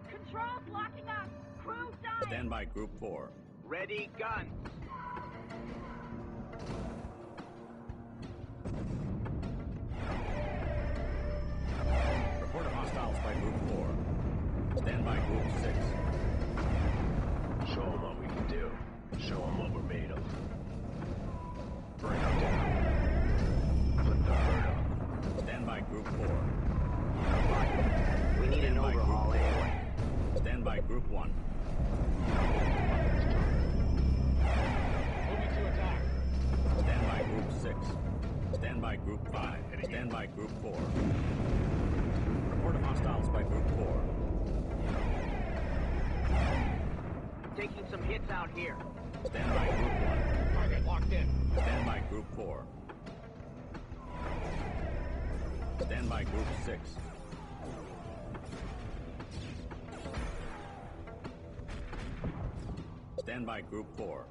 [SPEAKER 10] Controls locking up. Crew dying.
[SPEAKER 1] Stand by Group 4.
[SPEAKER 2] Ready, guns.
[SPEAKER 1] Report of hostiles by Group 4. Stand by Group 6.
[SPEAKER 6] Show them what we can do. Show them what we're made of. Bring them down. Put the hurt up.
[SPEAKER 1] Stand by Group 4.
[SPEAKER 2] We need an overhaul anyway.
[SPEAKER 1] Stand by Group 1.
[SPEAKER 3] Moving to attack.
[SPEAKER 1] Stand by Group 6. Stand by Group 5. Stand by Group 4. Report of hostiles by Group 4.
[SPEAKER 2] Taking some hits out here.
[SPEAKER 1] Stand by Group 1.
[SPEAKER 3] Target locked in.
[SPEAKER 1] Stand by Group 4. Stand by Group 6. Stand by Group 4.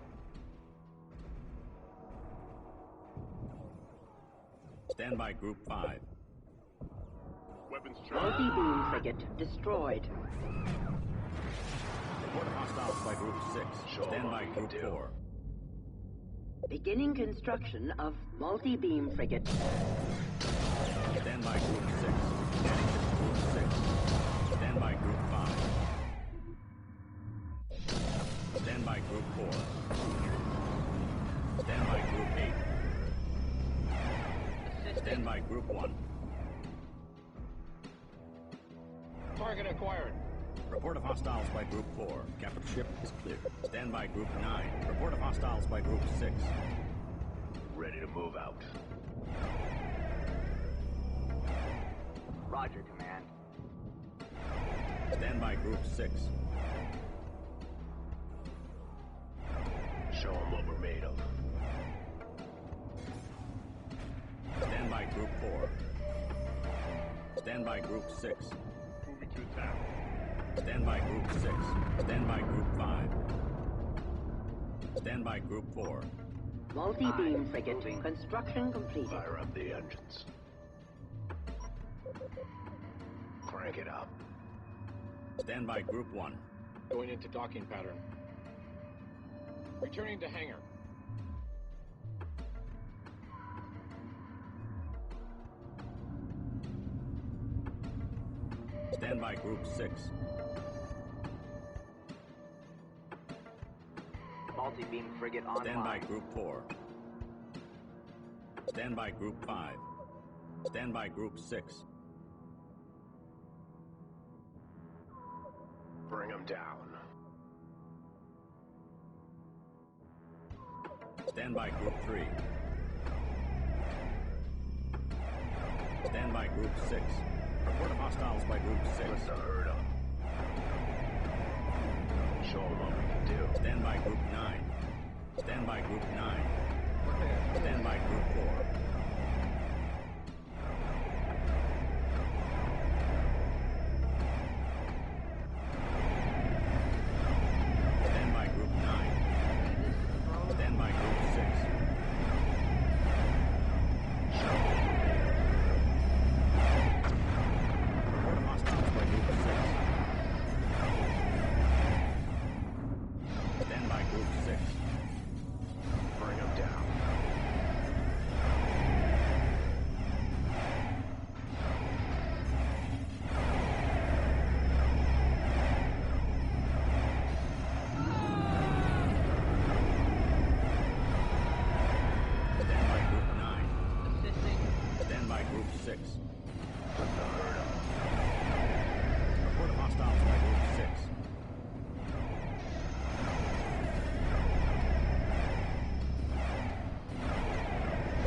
[SPEAKER 1] Stand by Group 5.
[SPEAKER 5] Weapons charged.
[SPEAKER 4] Multi-beam frigate destroyed.
[SPEAKER 1] Report of hostiles by Group 6. Stand by Group 4.
[SPEAKER 4] Beginning construction of multi-beam frigate.
[SPEAKER 1] Stand by Group 6. Heading to Group 6. Stand by Group 5. Stand by Group 4. Stand by Group 8. Stand by Group 1.
[SPEAKER 3] Target acquired.
[SPEAKER 1] Report of hostiles by Group 4. Capital ship is clear. Stand by Group 9. Report of hostiles by Group 6.
[SPEAKER 6] Ready to move out.
[SPEAKER 2] Roger, Command.
[SPEAKER 1] Stand by Group 6.
[SPEAKER 6] Show them what we're made of.
[SPEAKER 1] Stand by Group 4. Stand by Group 6.
[SPEAKER 5] Moving to attack.
[SPEAKER 1] Stand by Group 6. Stand by Group 5. Stand by Group 4.
[SPEAKER 4] Multi-beam frigate construction completed.
[SPEAKER 6] Fire up the engines. Crank it up.
[SPEAKER 1] Stand by Group 1.
[SPEAKER 3] Going into docking pattern. Returning to hangar.
[SPEAKER 1] Stand by Group 6.
[SPEAKER 2] Multi-beam frigate online.
[SPEAKER 1] Stand by Group 4. Stand by Group 5. Stand by Group 6.
[SPEAKER 6] Bring them down.
[SPEAKER 1] Stand by Group 3. Stand by Group 6. Report of hostiles by Group 6.
[SPEAKER 6] Put the hurt up. Show them what we can do.
[SPEAKER 1] Stand by Group 9. Stand by Group 9. Stand by Group 4. Stand by Group 9. Stand by Group 6.
[SPEAKER 6] Show them what we're made of.
[SPEAKER 1] Report of hostiles by Group 6. Stand by Group 6.
[SPEAKER 6] Bring them down.
[SPEAKER 1] Stand by Group 9. Stand by Group 6.
[SPEAKER 6] Put the hurt up.
[SPEAKER 1] Report of hostiles by Group 6.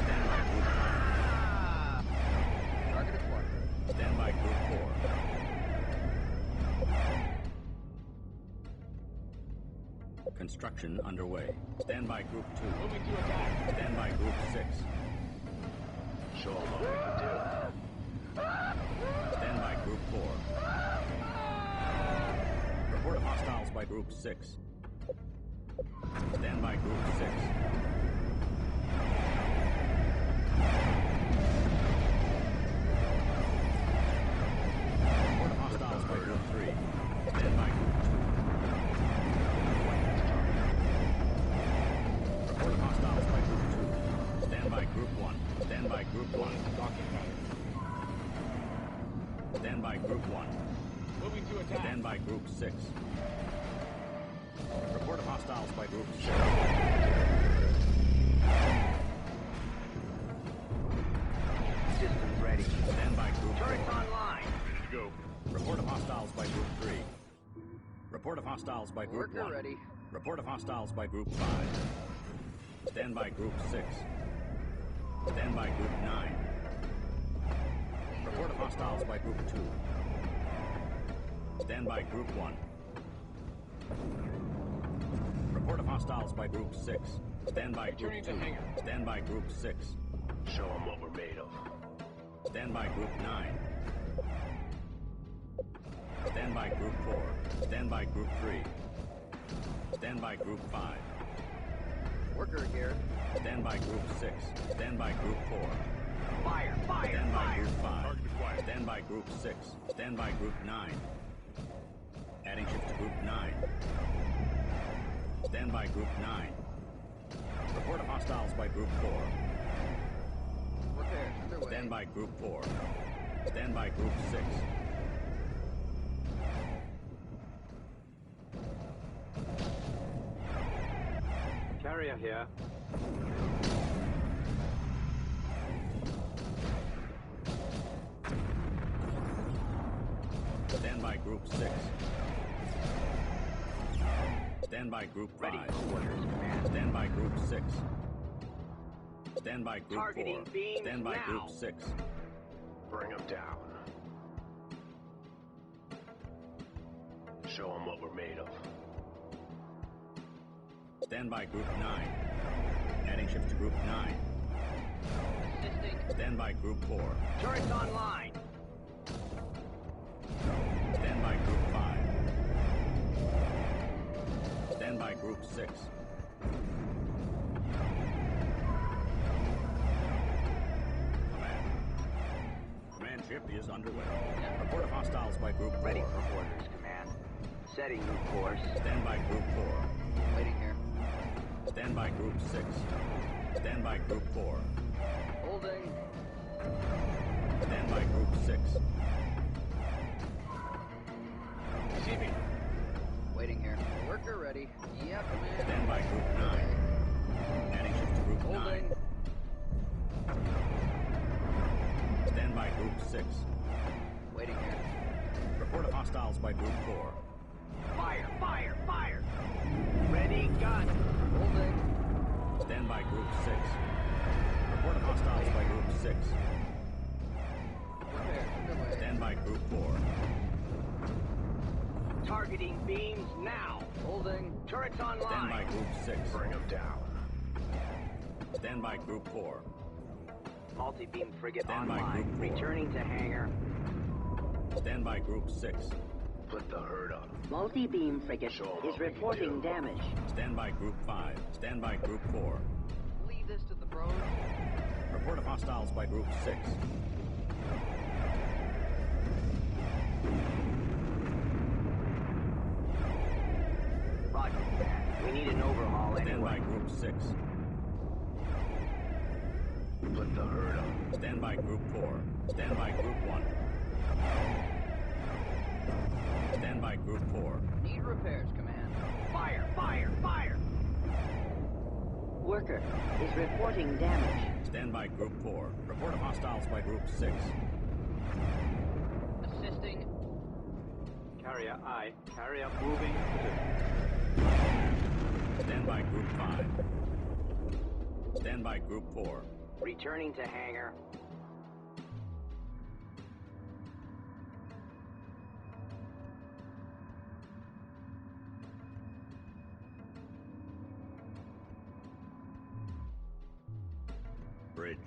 [SPEAKER 1] Stand by Group 5.
[SPEAKER 7] Target acquired.
[SPEAKER 1] Stand by Group 4. Construction underway. Stand by Group 2.
[SPEAKER 3] Moving to attack.
[SPEAKER 1] Stand by Group 6.
[SPEAKER 6] Show them what we can do.
[SPEAKER 1] Stand by Group 4. Report of hostiles by Group 6. Stand by Group 6. Report of hostiles by Group 3. Stand by Group 2. Report of hostiles by Group 2. Stand by Group 1. Stand by Group 1.
[SPEAKER 3] Docking pattern.
[SPEAKER 1] Stand by Group 1.
[SPEAKER 3] Moving to attack.
[SPEAKER 1] Stand by Group 6. Report of hostiles by Group 6.
[SPEAKER 2] Systems ready.
[SPEAKER 1] Stand by Group 4.
[SPEAKER 2] Turrets online.
[SPEAKER 5] Ready to go.
[SPEAKER 1] Report of hostiles by Group 3. Report of hostiles by Group
[SPEAKER 7] Worker
[SPEAKER 1] 1.
[SPEAKER 7] ready.
[SPEAKER 1] Report of hostiles by Group 5. Stand by Group 6. Stand by Group 9. Report of hostiles by Group 2. Stand by Group 1. Report of hostiles by Group 6. Stand by Group
[SPEAKER 3] Returning
[SPEAKER 1] 2.
[SPEAKER 3] to hangar.
[SPEAKER 1] Stand by Group 6.
[SPEAKER 6] Show them what we're made of.
[SPEAKER 1] Stand by Group 9. Stand by Group 4. Stand by Group 3. Stand by Group 5.
[SPEAKER 7] Worker here.
[SPEAKER 1] Stand by Group 6. Stand by Group 4.
[SPEAKER 2] Fire, fire,
[SPEAKER 1] Stand by
[SPEAKER 2] fire.
[SPEAKER 1] Group 5.
[SPEAKER 5] Target acquired.
[SPEAKER 1] Stand by Group 6. Stand by Group 9. Adding shift to Group 9. Stand by Group 9. Report of hostiles by Group 4.
[SPEAKER 7] Repairs underway.
[SPEAKER 1] Stand by Group 4. Stand by Group 6.
[SPEAKER 9] Carrier here.
[SPEAKER 1] Stand by Group 6. Stand by Group 5.
[SPEAKER 2] Ready for orders, command.
[SPEAKER 1] Stand by Group 6. Stand by Group
[SPEAKER 2] Targeting
[SPEAKER 1] 4.
[SPEAKER 2] beams
[SPEAKER 1] Stand by
[SPEAKER 2] now.
[SPEAKER 1] Group 6.
[SPEAKER 6] Bring them down. Show them what we're made of.
[SPEAKER 1] Stand by Group 9. Adding shift to Group 9.
[SPEAKER 7] Assisting.
[SPEAKER 1] Stand by Group 4.
[SPEAKER 2] Turrets online.
[SPEAKER 1] Stand by Group 5. Stand by Group 6. Command ship is underway. Report of hostiles by Group 4.
[SPEAKER 2] Ready for orders, command. Setting new course.
[SPEAKER 1] Stand by Group 4.
[SPEAKER 7] Waiting here.
[SPEAKER 1] Stand by Group 6. Stand by Group 4.
[SPEAKER 7] Holding.
[SPEAKER 1] Stand by Group 6.
[SPEAKER 3] See me.
[SPEAKER 7] Waiting here. Worker ready. Yeah, command.
[SPEAKER 1] Stand by Group 9. Adding shift to Group 9.
[SPEAKER 7] Holding.
[SPEAKER 1] Stand by Group 6.
[SPEAKER 7] Waiting here.
[SPEAKER 1] Report of hostiles by Group 4.
[SPEAKER 2] Fire, fire, fire. Ready, gun.
[SPEAKER 7] Holding.
[SPEAKER 1] Stand by Group 6. Report of hostiles by Group 6.
[SPEAKER 7] Repairs underway.
[SPEAKER 1] Stand by Group 4.
[SPEAKER 2] Targeting beams now.
[SPEAKER 7] Holding.
[SPEAKER 2] Turrets
[SPEAKER 1] Stand by
[SPEAKER 2] online.
[SPEAKER 1] Group 6.
[SPEAKER 6] Bring them down.
[SPEAKER 1] Stand by Group 4.
[SPEAKER 2] Multi-beam frigate
[SPEAKER 1] Stand by
[SPEAKER 2] online.
[SPEAKER 1] Group 4.
[SPEAKER 2] Returning to hangar.
[SPEAKER 1] Stand by Group 6.
[SPEAKER 6] Put the hurt on them.
[SPEAKER 4] Multi-beam frigate
[SPEAKER 6] Show 'em
[SPEAKER 4] is
[SPEAKER 6] what we can
[SPEAKER 4] reporting
[SPEAKER 6] do.
[SPEAKER 4] damage.
[SPEAKER 1] Stand by Group 5. Stand by Group 4.
[SPEAKER 7] Leave this to the pros.
[SPEAKER 1] Report of hostiles by Group 6.
[SPEAKER 2] Roger, command. We need an overhaul
[SPEAKER 1] Stand by
[SPEAKER 2] anyway.
[SPEAKER 1] Group 6.
[SPEAKER 6] Put the hurt on them.
[SPEAKER 1] Stand by Group 4. Stand by Group 1. Stand by Group 4.
[SPEAKER 7] Need repairs, command.
[SPEAKER 2] Fire, fire, fire.
[SPEAKER 4] Worker is reporting damage.
[SPEAKER 1] Stand by Group 4. Report of hostiles by Group 6.
[SPEAKER 7] Assisting.
[SPEAKER 9] Carrier I. Carrier moving.
[SPEAKER 1] Stand by Group 5. Stand by Group 4.
[SPEAKER 2] Returning to hangar.
[SPEAKER 1] Bridge.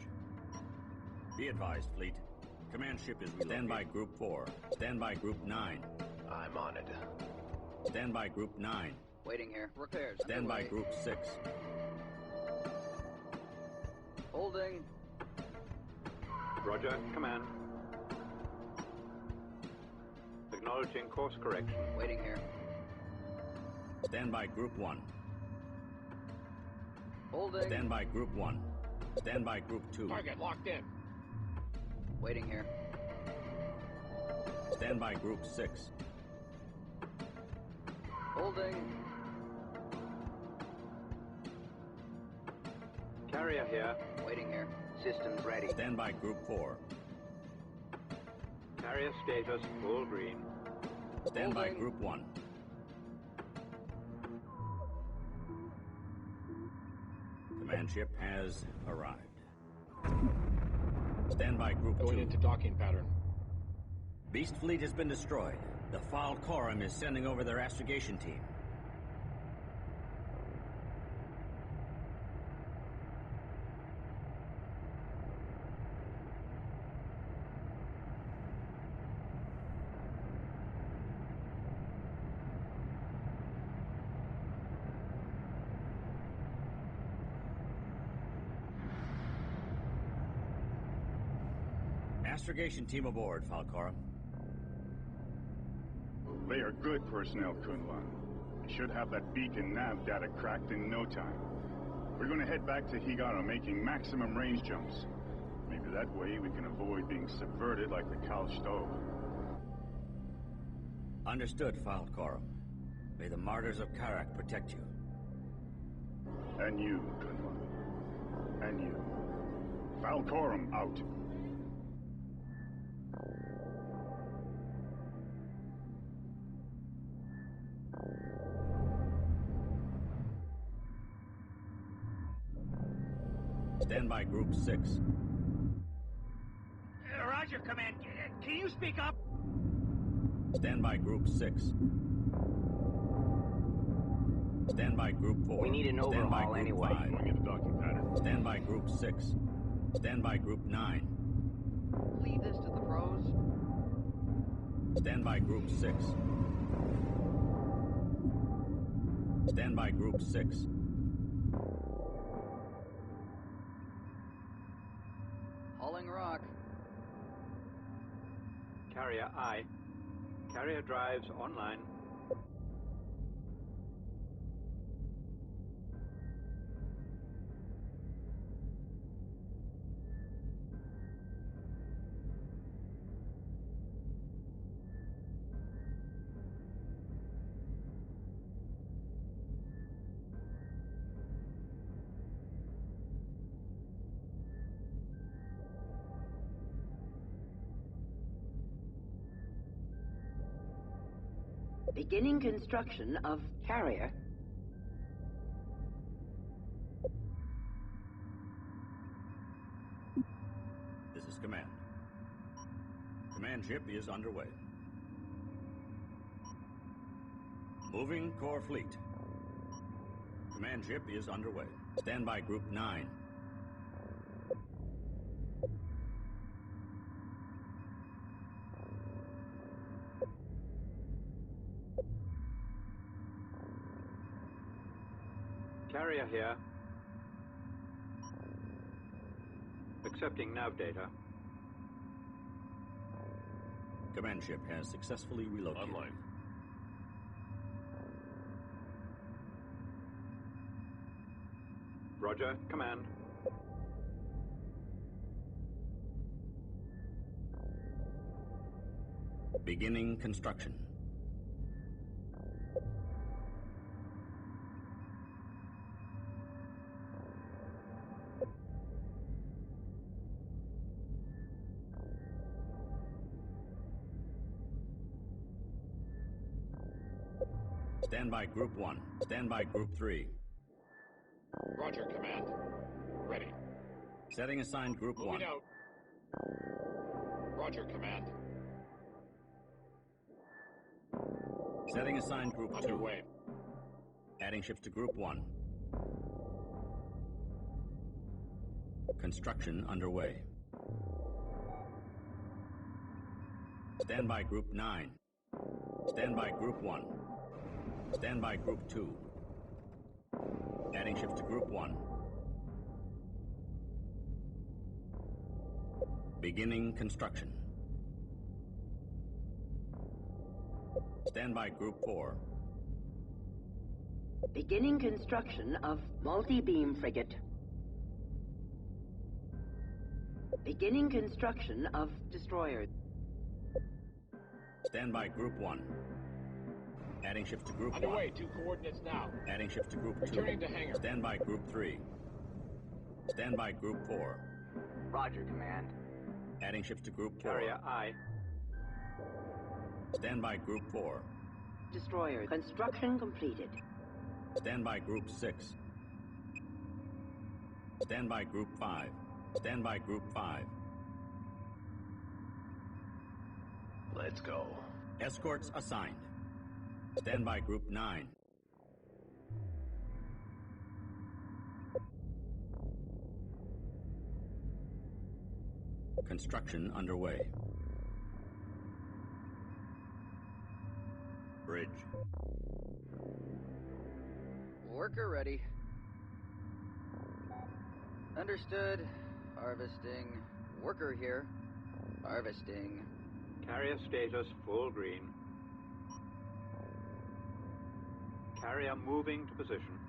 [SPEAKER 1] Be advised, fleet. Command ship is relocated. Stand by Group 4. Stand by Group 9.
[SPEAKER 6] I'm on it.
[SPEAKER 1] Stand by Group 9.
[SPEAKER 7] Waiting here. Repairs
[SPEAKER 1] Stand by
[SPEAKER 7] underway.
[SPEAKER 1] Group 6.
[SPEAKER 7] Holding.
[SPEAKER 9] Roger, command. Acknowledging course correction.
[SPEAKER 7] Waiting here.
[SPEAKER 1] Stand by Group 1.
[SPEAKER 7] Holding.
[SPEAKER 1] Stand by Group 1. Stand by Group 2.
[SPEAKER 3] Target locked in.
[SPEAKER 7] Waiting here.
[SPEAKER 1] Stand by Group 6.
[SPEAKER 7] Holding.
[SPEAKER 9] Carrier here.
[SPEAKER 7] Waiting here.
[SPEAKER 2] Systems ready.
[SPEAKER 1] Stand by Group 4.
[SPEAKER 9] Carrier status full green.
[SPEAKER 1] Stand by
[SPEAKER 7] Holding.
[SPEAKER 1] Group 1. Command ship has arrived. Stand by Group 2.
[SPEAKER 3] Going into docking pattern.
[SPEAKER 1] Beast fleet has been destroyed. The Foul Quorum is sending over their astrogation team. Astrogation team aboard, Falcora.
[SPEAKER 8] They are good personnel, Kunlun. We should have that beacon nav data cracked in no time. We're going to head back to Higaro, making maximum range jumps. Maybe that way we can avoid being subverted like the Kal Stove.
[SPEAKER 1] Understood, Falcora. May the martyrs of Karak protect you.
[SPEAKER 8] And you, Kunlun. And you. Falcorum out.
[SPEAKER 1] Stand by Group 6.
[SPEAKER 2] Roger, Command. Can you speak up?
[SPEAKER 1] Stand by Group 6. Stand by Group 4.
[SPEAKER 2] We need an
[SPEAKER 1] Stand by
[SPEAKER 2] overhaul
[SPEAKER 1] Group
[SPEAKER 2] anyway.
[SPEAKER 1] 5.
[SPEAKER 5] Going into docking pattern.
[SPEAKER 1] Stand by Group 6. Stand by Group 9.
[SPEAKER 7] Leave this to the pros.
[SPEAKER 1] Stand by Group 6. Stand by Group 6.
[SPEAKER 7] Hauling rock.
[SPEAKER 9] Carrier I. Carrier drives online.
[SPEAKER 4] Beginning construction of carrier.
[SPEAKER 1] This is Command. Command ship is underway. Moving core fleet. Command ship is underway. Stand by Group 9.
[SPEAKER 9] Carrier here. Accepting nav data.
[SPEAKER 1] Command ship has successfully relocated.
[SPEAKER 5] Online.
[SPEAKER 9] Roger, Command.
[SPEAKER 1] Beginning construction. Stand by Group 1. Stand by Group 3.
[SPEAKER 3] Roger, Command. Ready.
[SPEAKER 1] Setting assigned Group 1.
[SPEAKER 3] Moving out. Roger, Command.
[SPEAKER 1] Setting assigned Group 2.
[SPEAKER 3] Underway.
[SPEAKER 1] Adding ships to Group 1. Construction underway. Stand by Group 9. Stand by Group 1. Stand by Group 2. Adding ships to Group 1. Beginning construction. Stand by Group 4.
[SPEAKER 4] Beginning construction of multi-beam frigate. Beginning construction of destroyers.
[SPEAKER 1] Stand by Group 1. Adding ships to Group 1.
[SPEAKER 3] Underway. 2 coordinates now.
[SPEAKER 1] Adding ships to Group 2.
[SPEAKER 3] Returning to hangar.
[SPEAKER 1] Stand by Group 3. Stand by Group 4.
[SPEAKER 2] Roger, Command.
[SPEAKER 1] Adding ships to Group 4.
[SPEAKER 9] Carrier, aye.
[SPEAKER 1] Stand by Group 4.
[SPEAKER 4] Destroyer construction completed.
[SPEAKER 1] Stand by Group 6. Stand by Group 5. Stand by Group 5.
[SPEAKER 6] Let's go.
[SPEAKER 1] Escorts assigned. Stand by Group 9. Construction underway. Bridge.
[SPEAKER 7] Worker ready. Understood. Harvesting. Worker here. Harvesting.
[SPEAKER 9] Carrier status full green. Carrier moving to position.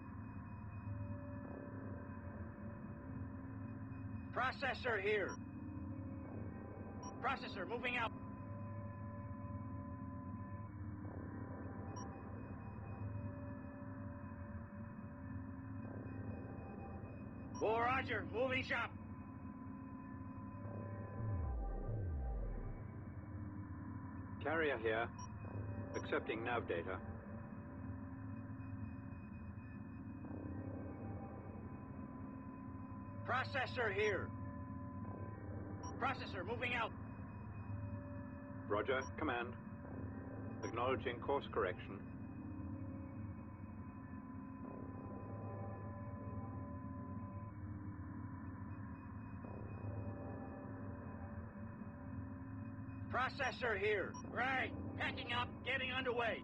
[SPEAKER 3] Processor here. Processor moving out. Oh, Roger, moving shop.
[SPEAKER 9] Carrier here. Accepting nav data.
[SPEAKER 3] Processor here. Processor moving out.
[SPEAKER 9] Roger, command. Acknowledging course correction.
[SPEAKER 3] Processor here. Right. Packing up, getting underway.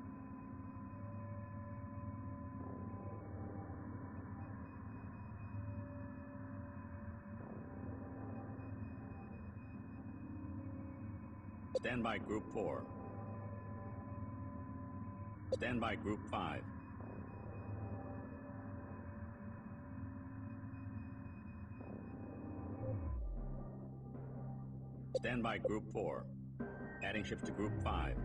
[SPEAKER 1] Stand by Group 4. Stand by Group 5. Stand by Group 4. Adding ships to Group 5.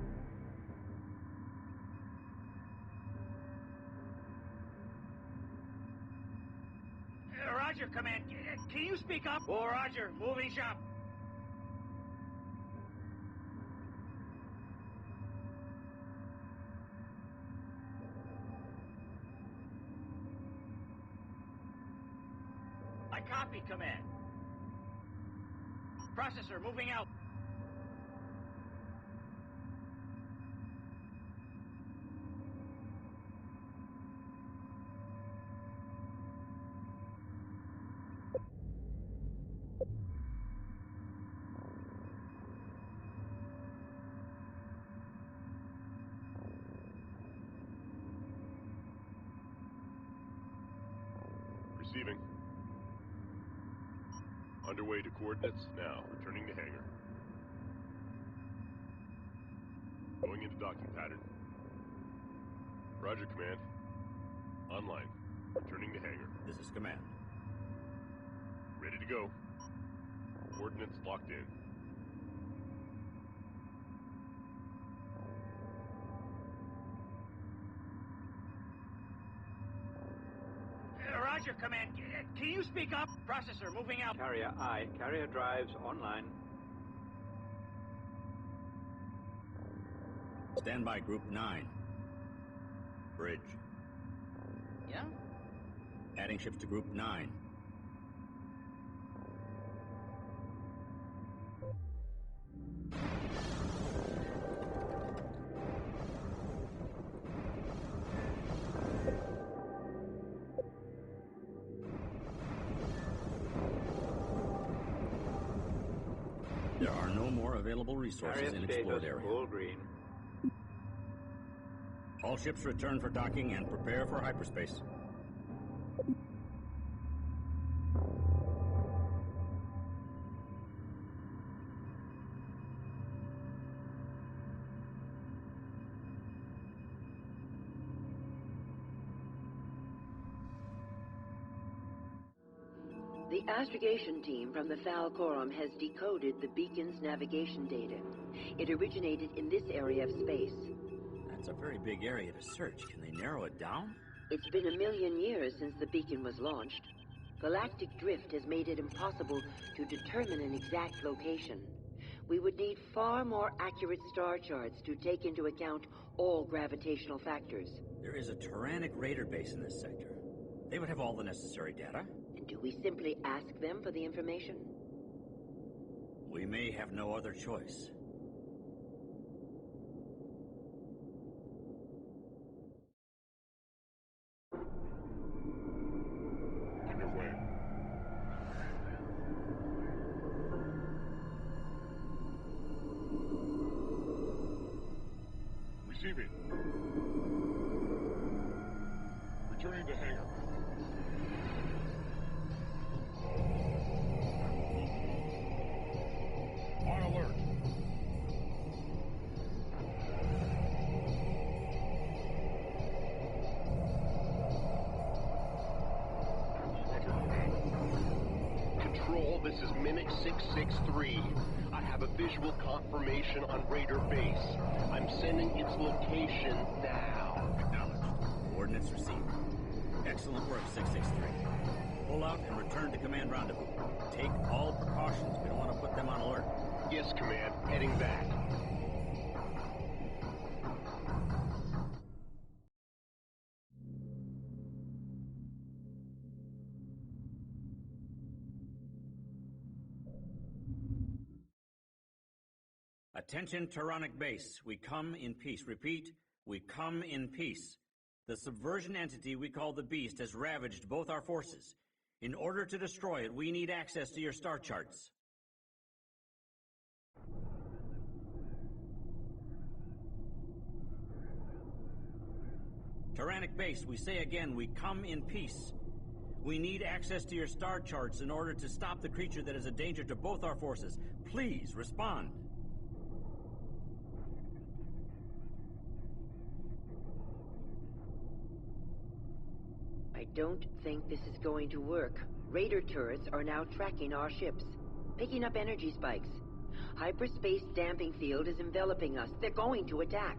[SPEAKER 3] Roger, Command. Can you speak up? Oh, Roger, moving shop. I copy, Command. Processor moving out.
[SPEAKER 5] Receiving. Underway to coordinates now. Returning to hangar. Going into docking pattern. Roger, Command. Online. Returning to hangar.
[SPEAKER 1] This is Command.
[SPEAKER 5] Ready to go. Coordinates locked in.
[SPEAKER 3] Roger, Command. Can you speak up? Processor moving out.
[SPEAKER 9] Carrier, aye. Carrier drives online.
[SPEAKER 1] Stand by Group 9. Bridge.
[SPEAKER 7] Yeah?
[SPEAKER 1] Adding ships to Group 9. There are no more available resources
[SPEAKER 9] Carrier
[SPEAKER 1] in
[SPEAKER 9] status
[SPEAKER 1] explored area.
[SPEAKER 9] full green.
[SPEAKER 1] All ships return for docking and prepare for hyperspace.
[SPEAKER 4] The astrogation team from the Falcorum has decoded the beacon's navigation data. It originated in this area of space.
[SPEAKER 1] That's a very big area to search. Can they narrow it down?
[SPEAKER 4] It's been 1 million years since the beacon was launched. Galactic drift has made it impossible to determine an exact location. We would need far more accurate star charts to take into account all gravitational factors.
[SPEAKER 1] There is a Tyrannic raider base in this sector. They would have all the necessary data.
[SPEAKER 4] And do we simply ask them for the information?
[SPEAKER 1] We may have no other choice.
[SPEAKER 5] Underway. Receiving. Returning to hangar. On alert.
[SPEAKER 6] Control, this is Mimic 663. I have a visual confirmation on Raider Base. I'm sending its location now.
[SPEAKER 1] Acknowledged. Coordinates received. Excellent work, 663. Pull out and return to command rendezvous. Take all precautions. We don't want to put them on alert.
[SPEAKER 6] Yes, Command. Heading back.
[SPEAKER 1] Attention, Tyrannic base. We come in peace. Repeat, we come in peace. The subversion entity we call the Beast has ravaged both our forces. In order to destroy it, we need access to your star charts. Tyrannic base, we say again, we come in peace. We need access to your star charts in order to stop the creature that is a danger to both our forces. Please, respond.
[SPEAKER 4] I don't think this is going to work. Raider turrets are now tracking our ships, picking up energy spikes. Hyperspace damping field is enveloping us. They're going to attack.